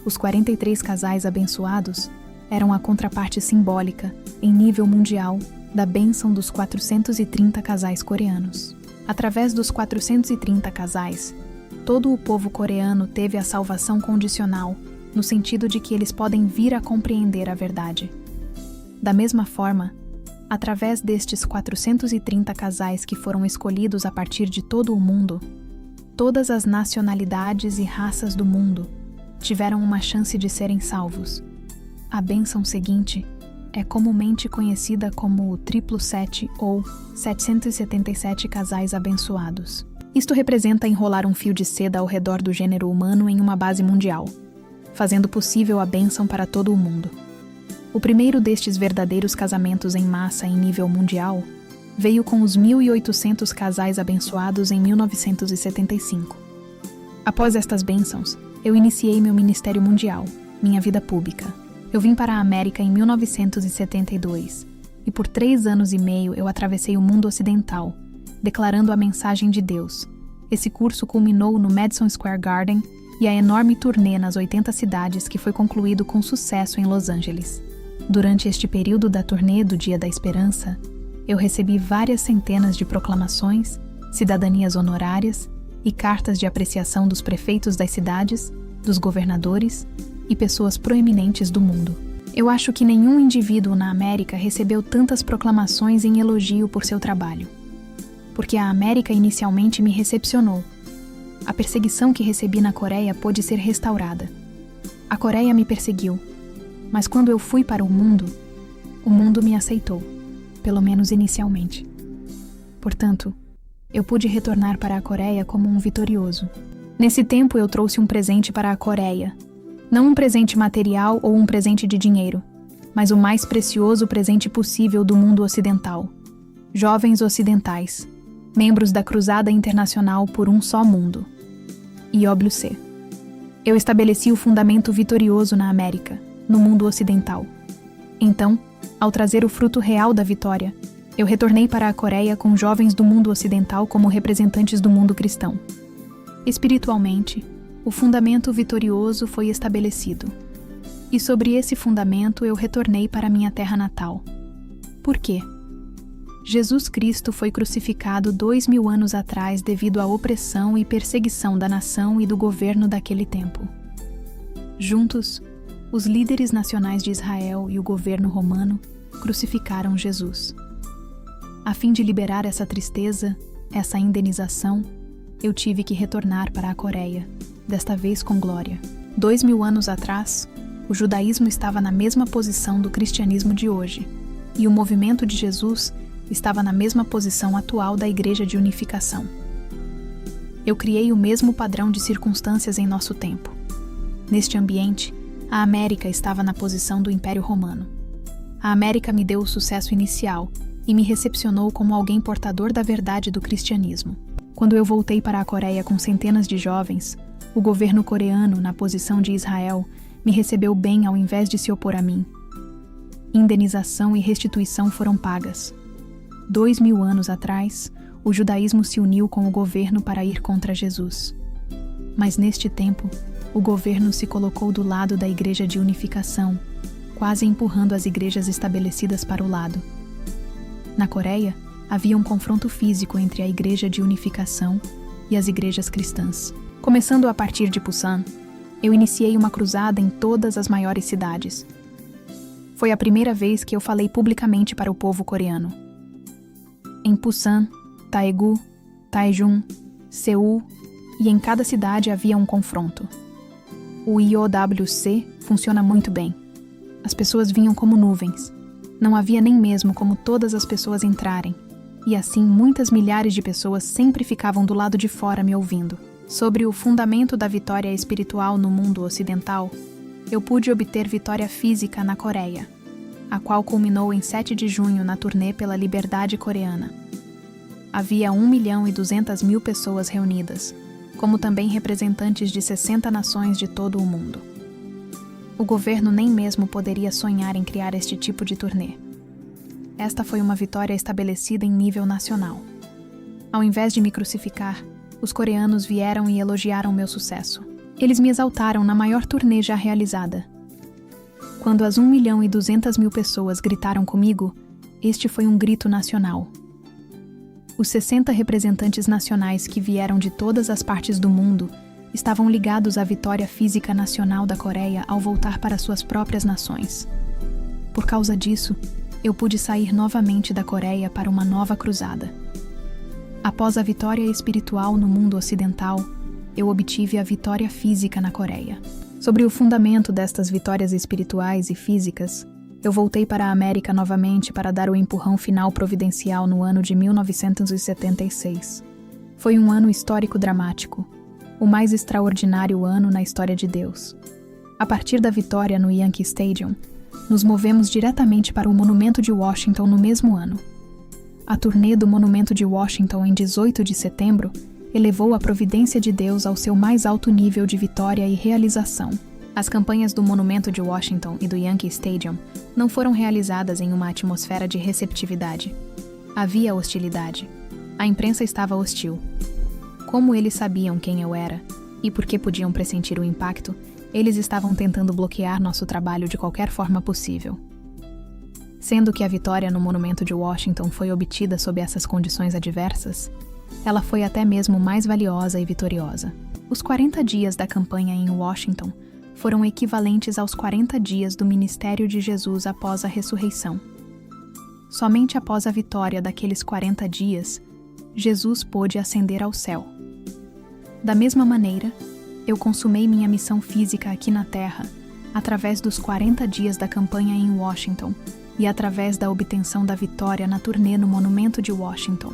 Os 43 casais abençoados eram a contraparte simbólica, em nível mundial, da bênção dos 430 casais coreanos. Através dos 430 casais, todo o povo coreano teve a salvação condicional, no sentido de que eles podem vir a compreender a verdade. Da mesma forma, através destes 430 casais que foram escolhidos a partir de todo o mundo, todas as nacionalidades e raças do mundo tiveram uma chance de serem salvos. A bênção seguinte é comumente conhecida como o triplo 7 ou 777 casais abençoados. Isto representa enrolar um fio de seda ao redor do gênero humano em uma base mundial, fazendo possível a bênção para todo o mundo. O primeiro destes verdadeiros casamentos em massa em nível mundial veio com os 1.800 casais abençoados em 1975. Após estas bênçãos, eu iniciei meu ministério mundial, minha vida pública. Eu vim para a América em 1972 e por 3 anos e meio eu atravessei o mundo ocidental, declarando a mensagem de Deus. Esse curso culminou no Madison Square Garden e a enorme turnê nas 80 cidades que foi concluído com sucesso em Los Angeles. Durante este período da turnê do Dia da Esperança, eu recebi várias centenas de proclamações, cidadanias honorárias e cartas de apreciação dos prefeitos das cidades, dos governadores e pessoas proeminentes do mundo. Eu acho que nenhum indivíduo na América recebeu tantas proclamações em elogio por seu trabalho. Porque a América inicialmente me recepcionou. A perseguição que recebi na Coreia pôde ser restaurada. A Coreia me perseguiu, mas quando eu fui para o mundo me aceitou, pelo menos inicialmente. Portanto, eu pude retornar para a Coreia como um vitorioso. Nesse tempo eu trouxe um presente para a Coreia. Não um presente material ou um presente de dinheiro, mas o mais precioso presente possível do mundo ocidental. Jovens ocidentais, membros da Cruzada Internacional por um Só Mundo. IWC. Eu estabeleci o fundamento vitorioso na América, no mundo ocidental. Então, ao trazer o fruto real da vitória, eu retornei para a Coreia com jovens do mundo ocidental como representantes do mundo cristão. Espiritualmente, o fundamento vitorioso foi estabelecido. E sobre esse fundamento eu retornei para minha terra natal. Por quê? Jesus Cristo foi crucificado 2000 anos atrás devido à opressão e perseguição da nação e do governo daquele tempo. Juntos, os líderes nacionais de Israel e o governo romano crucificaram Jesus. A fim de liberar essa tristeza, essa indenização, eu tive que retornar para a Coreia, desta vez com glória. 2000 anos atrás, o judaísmo estava na mesma posição do cristianismo de hoje, e o movimento de Jesus estava na mesma posição atual da Igreja de Unificação. Eu criei o mesmo padrão de circunstâncias em nosso tempo. Neste ambiente, a América estava na posição do Império Romano. A América me deu o sucesso inicial e me recepcionou como alguém portador da verdade do cristianismo. Quando eu voltei para a Coreia com centenas de jovens, o governo coreano, na posição de Israel, me recebeu bem ao invés de se opor a mim. Indenização e restituição foram pagas. 2000 anos atrás, o judaísmo se uniu com o governo para ir contra Jesus. Mas neste tempo, o governo se colocou do lado da Igreja de Unificação, quase empurrando as igrejas estabelecidas para o lado. Na Coreia, havia um confronto físico entre a Igreja de Unificação e as igrejas cristãs. Começando a partir de Pusan, eu iniciei uma cruzada em todas as maiores cidades. Foi a primeira vez que eu falei publicamente para o povo coreano. Em Pusan, Daegu, Daejeon, Seul, e em cada cidade havia um confronto. O IOWC funciona muito bem. As pessoas vinham como nuvens. Não havia nem mesmo como todas as pessoas entrarem. E assim, muitas milhares de pessoas sempre ficavam do lado de fora me ouvindo. Sobre o fundamento da vitória espiritual no mundo ocidental, eu pude obter vitória física na Coreia, a qual culminou em 7 de junho na turnê pela liberdade coreana. Havia 1.200.000 pessoas reunidas, como também representantes de 60 nações de todo o mundo. O governo nem mesmo poderia sonhar em criar este tipo de turnê. Esta foi uma vitória estabelecida em nível nacional. Ao invés de me crucificar, os coreanos vieram e elogiaram meu sucesso. Eles me exaltaram na maior turnê já realizada. Quando as 1.200.000 pessoas gritaram comigo, este foi um grito nacional. Os 60 representantes nacionais que vieram de todas as partes do mundo estavam ligados à vitória física nacional da Coreia ao voltar para suas próprias nações. Por causa disso, eu pude sair novamente da Coreia para uma nova cruzada. Após a vitória espiritual no mundo ocidental, eu obtive a vitória física na Coreia. Sobre o fundamento destas vitórias espirituais e físicas, eu voltei para a América novamente para dar o empurrão final providencial no ano de 1976. Foi um ano histórico dramático, o mais extraordinário ano na história de Deus. A partir da vitória no Yankee Stadium, nos movemos diretamente para o Monumento de Washington no mesmo ano. A turnê do Monumento de Washington em 18 de setembro elevou a providência de Deus ao seu mais alto nível de vitória e realização. As campanhas do Monumento de Washington e do Yankee Stadium não foram realizadas em uma atmosfera de receptividade. Havia hostilidade. A imprensa estava hostil. Como eles sabiam quem eu era, e porque podiam pressentir o impacto, eles estavam tentando bloquear nosso trabalho de qualquer forma possível. Sendo que a vitória no Monumento de Washington foi obtida sob essas condições adversas, ela foi até mesmo mais valiosa e vitoriosa. Os 40 dias da campanha em Washington foram equivalentes aos 40 dias do ministério de Jesus após a ressurreição. Somente após a vitória daqueles 40 dias, Jesus pôde ascender ao céu. Da mesma maneira, eu consumei minha missão física aqui na Terra, através dos 40 dias da campanha em Washington e através da obtenção da vitória na turnê no Monumento de Washington.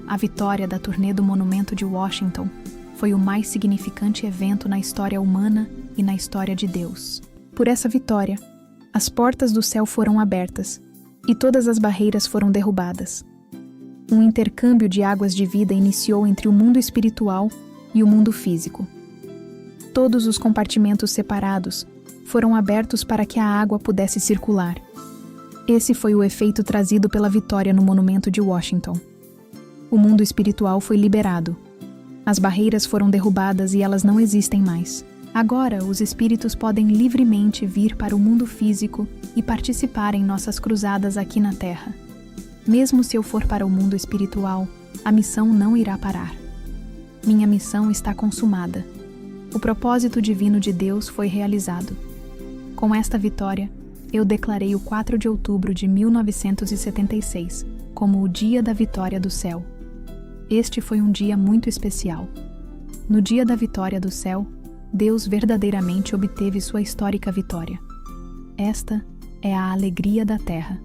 A vitória da turnê do Monumento de Washington foi o mais significante evento na história humana e na história de Deus. Por essa vitória, as portas do céu foram abertas e todas as barreiras foram derrubadas. Um intercâmbio de águas de vida iniciou entre o mundo espiritual e o mundo físico. Todos os compartimentos separados foram abertos para que a água pudesse circular. Esse foi o efeito trazido pela vitória no Monumento de Washington. O mundo espiritual foi liberado. As barreiras foram derrubadas e elas não existem mais. Agora, os espíritos podem livremente vir para o mundo físico e participar em nossas cruzadas aqui na Terra. Mesmo se eu for para o mundo espiritual, a missão não irá parar. Minha missão está consumada. O propósito divino de Deus foi realizado. Com esta vitória, eu declarei o 4 de outubro de 1976 como o Dia da Vitória do Céu. Este foi um dia muito especial. No dia da vitória do céu, Deus verdadeiramente obteve sua histórica vitória. Esta é a alegria da terra.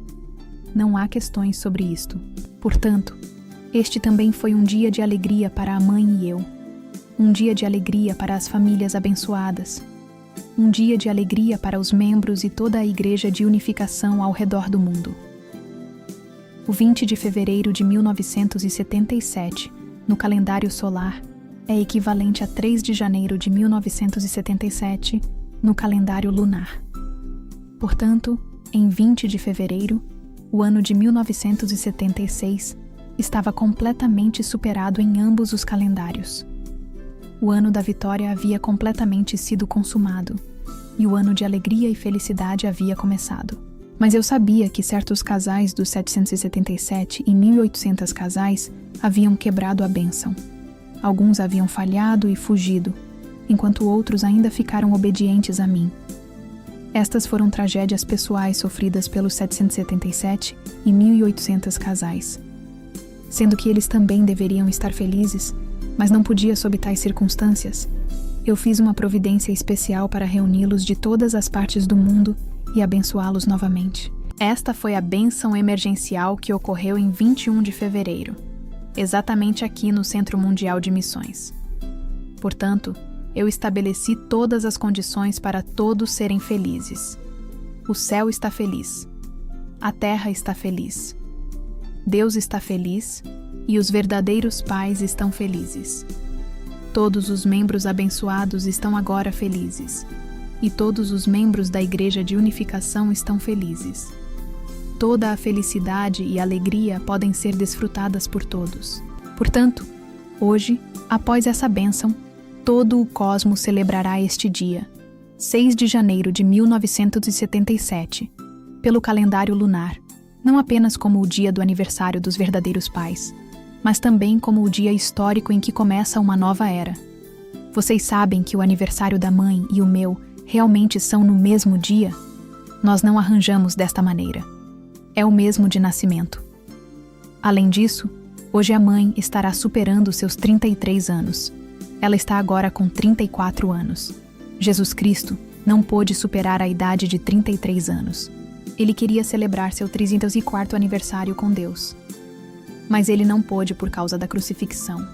Não há questões sobre isto. Portanto, Este também foi um dia de alegria para a mãe e eu. Um dia de alegria para as famílias abençoadas. Um dia de alegria para os membros e toda a Igreja de Unificação ao redor do mundo. O 20 de fevereiro de 1977, no calendário solar, é equivalente a 3 de janeiro de 1977, no calendário lunar. Portanto, em 20 de fevereiro, o ano de 1976 estava completamente superado em ambos os calendários. O ano da vitória havia completamente sido consumado, e o ano de alegria e felicidade havia começado. Mas eu sabia que certos casais dos 777 e 1800 casais haviam quebrado a bênção. Alguns haviam falhado e fugido, enquanto outros ainda ficaram obedientes a mim. Estas foram tragédias pessoais sofridas pelos 777 e 1800 casais. Sendo que eles também deveriam estar felizes, mas não podia sob tais circunstâncias, eu fiz uma providência especial para reuni-los de todas as partes do mundo e abençoá-los novamente. Esta foi a bênção emergencial que ocorreu em 21 de fevereiro, exatamente aqui no Centro Mundial de Missões. Portanto, eu estabeleci todas as condições para todos serem felizes. O céu está feliz. A terra está feliz. Deus está feliz e os verdadeiros pais estão felizes. Todos os membros abençoados estão agora felizes. E todos os membros da Igreja de Unificação estão felizes. Toda a felicidade e alegria podem ser desfrutadas por todos. Portanto, hoje, após essa bênção, todo o cosmos celebrará este dia, 6 de janeiro de 1977, pelo calendário lunar, não apenas como o dia do aniversário dos verdadeiros pais, mas também como o dia histórico em que começa uma nova era. Vocês sabem que o aniversário da mãe e o meu realmente são no mesmo dia? Nós não arranjamos desta maneira. É o mesmo de nascimento. Além disso, hoje a mãe estará superando seus 33 anos. Ela está agora com 34 anos. Jesus Cristo não pôde superar a idade de 33 anos. Ele queria celebrar seu 304º aniversário com Deus. Mas ele não pôde por causa da crucifixão.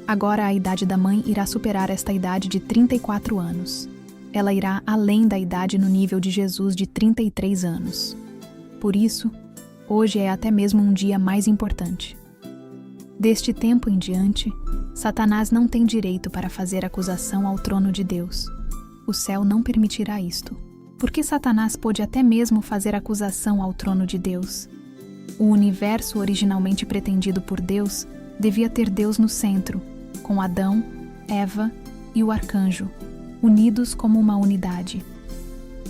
Agora a idade da mãe irá superar esta idade de 34 anos. Ela irá além da idade no nível de Jesus de 33 anos. Por isso, hoje é até mesmo um dia mais importante. Deste tempo em diante, Satanás não tem direito para fazer acusação ao trono de Deus. O céu não permitirá isto. Porque Satanás pôde até mesmo fazer acusação ao trono de Deus? O universo originalmente pretendido por Deus devia ter Deus no centro, com Adão, Eva e o arcanjo, unidos como uma unidade.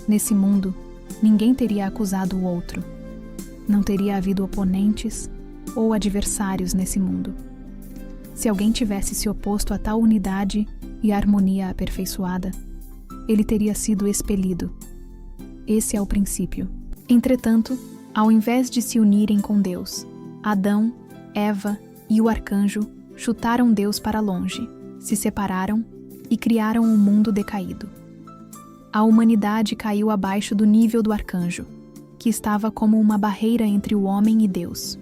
Nesse mundo, ninguém teria acusado o outro. Não teria havido oponentes ou adversários nesse mundo. Se alguém tivesse se oposto a tal unidade e harmonia aperfeiçoada, ele teria sido expelido. Esse é o princípio. Entretanto, ao invés de se unirem com Deus, Adão, Eva e o arcanjo chutaram Deus para longe, se separaram e criaram um mundo decaído. A humanidade caiu abaixo do nível do arcanjo, que estava como uma barreira entre o homem e Deus.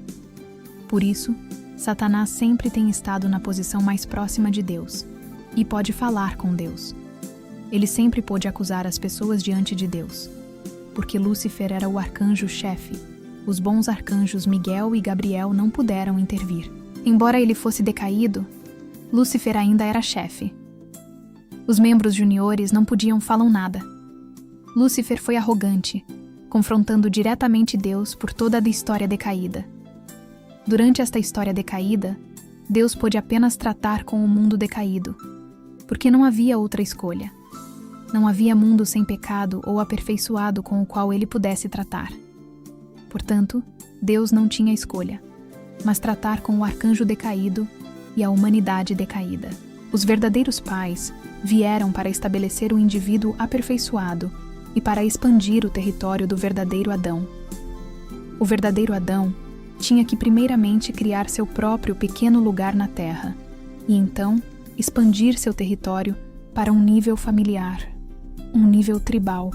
Por isso, Satanás sempre tem estado na posição mais próxima de Deus e pode falar com Deus. Ele sempre pôde acusar as pessoas diante de Deus, porque Lúcifer era o arcanjo-chefe. Os bons arcanjos Miguel e Gabriel não puderam intervir. Embora ele fosse decaído, Lúcifer ainda era chefe. Os membros juniores não podiam falar nada. Lúcifer foi arrogante, confrontando diretamente Deus por toda a história decaída. Durante esta história decaída, Deus pôde apenas tratar com o mundo decaído, porque não havia outra escolha. Não havia mundo sem pecado ou aperfeiçoado com o qual ele pudesse tratar. Portanto, Deus não tinha escolha, mas tratar com o arcanjo decaído e a humanidade decaída. Os verdadeiros pais vieram para estabelecer o indivíduo aperfeiçoado e para expandir o território do verdadeiro Adão. O verdadeiro Adão tinha que primeiramente criar seu próprio pequeno lugar na terra e então expandir seu território para um nível familiar, um nível tribal,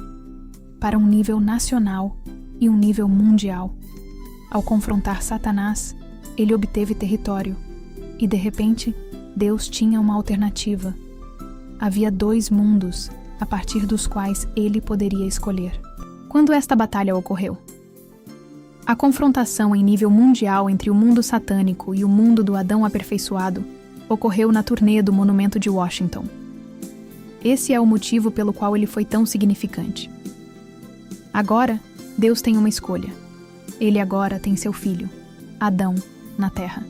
para um nível nacional e um nível mundial. Ao confrontar Satanás, ele obteve território. E de repente, Deus tinha uma alternativa. Havia 2 mundos, a partir dos quais ele poderia escolher. Quando esta batalha ocorreu? A confrontação em nível mundial entre o mundo satânico e o mundo do Adão aperfeiçoado ocorreu na turnê do Monumento de Washington. Esse é o motivo pelo qual ele foi tão significante. Agora, Deus tem uma escolha. Ele agora tem seu filho, Adão, na Terra.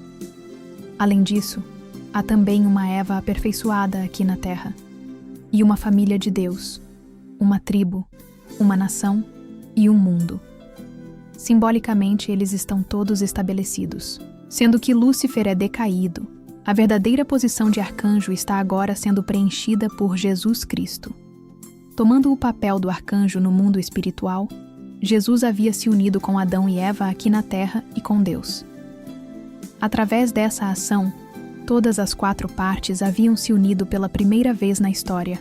Além disso, há também uma Eva aperfeiçoada aqui na Terra. E uma família de Deus, uma tribo, uma nação e um mundo. Simbolicamente, eles estão todos estabelecidos. Sendo que Lúcifer é decaído, a verdadeira posição de arcanjo está agora sendo preenchida por Jesus Cristo. Tomando o papel do arcanjo no mundo espiritual, Jesus havia se unido com Adão e Eva aqui na Terra e com Deus. Através dessa ação, todas as 4 partes haviam se unido pela primeira vez na história.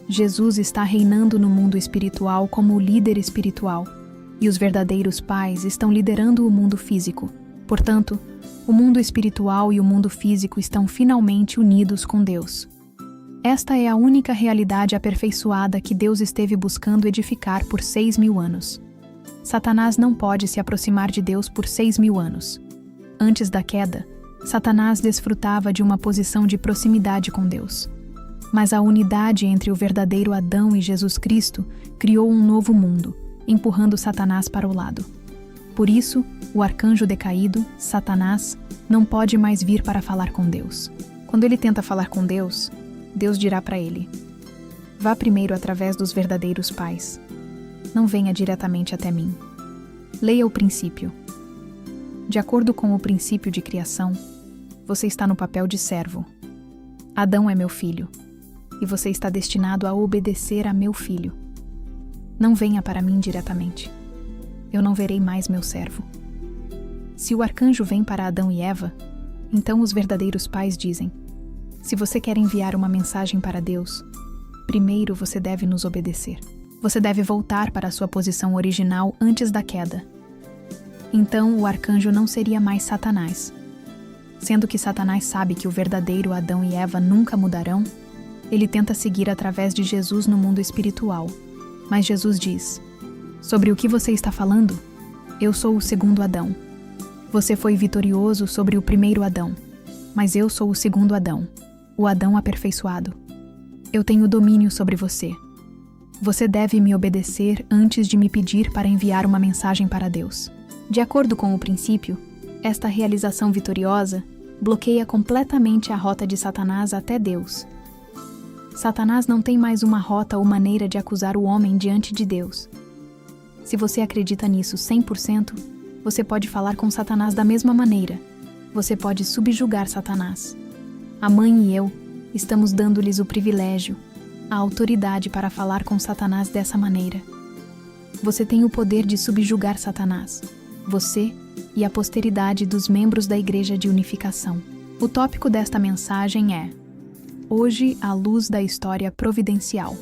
Jesus está reinando no mundo espiritual como o líder espiritual, e os verdadeiros pais estão liderando o mundo físico. Portanto, o mundo espiritual e o mundo físico estão finalmente unidos com Deus. Esta é a única realidade aperfeiçoada que Deus esteve buscando edificar por 6.000 anos. Satanás não pode se aproximar de Deus por 6.000 anos. Antes da queda, Satanás desfrutava de uma posição de proximidade com Deus. Mas a unidade entre o verdadeiro Adão e Jesus Cristo criou um novo mundo, empurrando Satanás para o lado. Por isso, o arcanjo decaído, Satanás, não pode mais vir para falar com Deus. Quando ele tenta falar com Deus, Deus dirá para ele: vá primeiro através dos verdadeiros pais. Não venha diretamente até mim. Leia o princípio. De acordo com o princípio de criação, você está no papel de servo. Adão é meu filho, e você está destinado a obedecer a meu filho. Não venha para mim diretamente. Eu não verei mais meu servo. Se o arcanjo vem para Adão e Eva, então os verdadeiros pais dizem: se você quer enviar uma mensagem para Deus, primeiro você deve nos obedecer. Você deve voltar para a sua posição original antes da queda. Então o arcanjo não seria mais Satanás. Sendo que Satanás sabe que o verdadeiro Adão e Eva nunca mudarão, ele tenta seguir através de Jesus no mundo espiritual. Mas Jesus diz: sobre o que você está falando? Eu sou o segundo Adão. Você foi vitorioso sobre o primeiro Adão, mas eu sou o segundo Adão, o Adão aperfeiçoado. Eu tenho domínio sobre você. Você deve me obedecer antes de me pedir para enviar uma mensagem para Deus. De acordo com o princípio, esta realização vitoriosa bloqueia completamente a rota de Satanás até Deus. Satanás não tem mais uma rota ou maneira de acusar o homem diante de Deus. Se você acredita nisso 100%, você pode falar com Satanás da mesma maneira. Você pode subjugar Satanás. A mãe e eu estamos dando-lhes o privilégio, a autoridade para falar com Satanás dessa maneira. Você tem o poder de subjugar Satanás. Você e a posteridade dos membros da Igreja de Unificação. O tópico desta mensagem é: hoje, à luz da história providencial.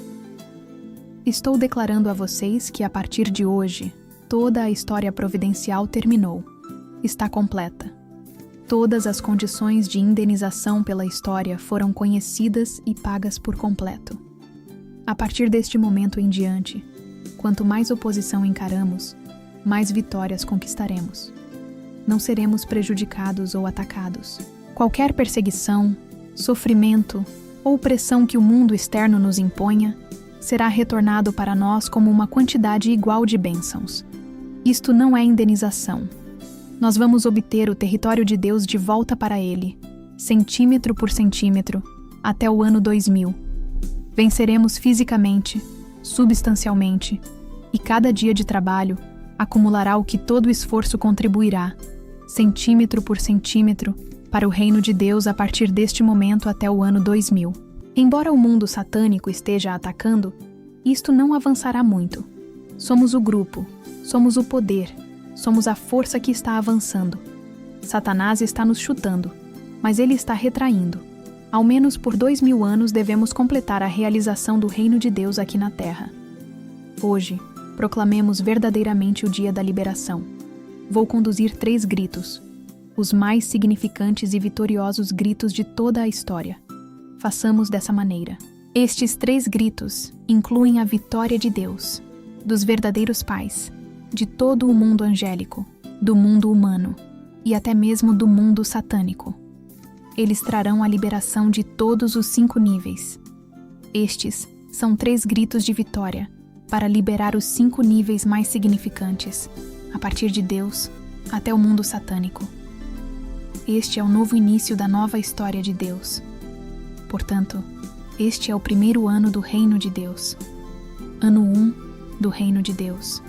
Estou declarando a vocês que a partir de hoje, toda a história providencial terminou. Está completa. Todas as condições de indenização pela história foram conhecidas e pagas por completo. A partir deste momento em diante, quanto mais oposição encaramos, mais vitórias conquistaremos. Não seremos prejudicados ou atacados. Qualquer perseguição, sofrimento ou pressão que o mundo externo nos imponha será retornado para nós como uma quantidade igual de bênçãos. Isto não é indenização. Nós vamos obter o território de Deus de volta para Ele, centímetro por centímetro, até o ano 2000. Venceremos fisicamente, substancialmente, e cada dia de trabalho acumulará o que todo esforço contribuirá, centímetro por centímetro, para o reino de Deus a partir deste momento até o ano 2000. Embora o mundo satânico esteja atacando, isto não avançará muito. Somos o grupo, somos o poder, somos a força que está avançando. Satanás está nos chutando, mas ele está retraindo. Ao menos por 2000 anos devemos completar a realização do reino de Deus aqui na Terra. Hoje, proclamemos verdadeiramente o dia da liberação. Vou conduzir 3 gritos. os mais significantes e vitoriosos gritos de toda a história. Façamos dessa maneira. Estes 3 gritos incluem a vitória de Deus, dos verdadeiros pais, de todo o mundo angélico, do mundo humano e até mesmo do mundo satânico. Eles trarão a liberação de todos os 5 níveis. Estes são 3 gritos de vitória para liberar os 5 níveis mais significantes, a partir de Deus até o mundo satânico. Este é o novo início da nova história de Deus. Portanto, este é o primeiro ano do Reino de Deus. Ano 1 do Reino de Deus.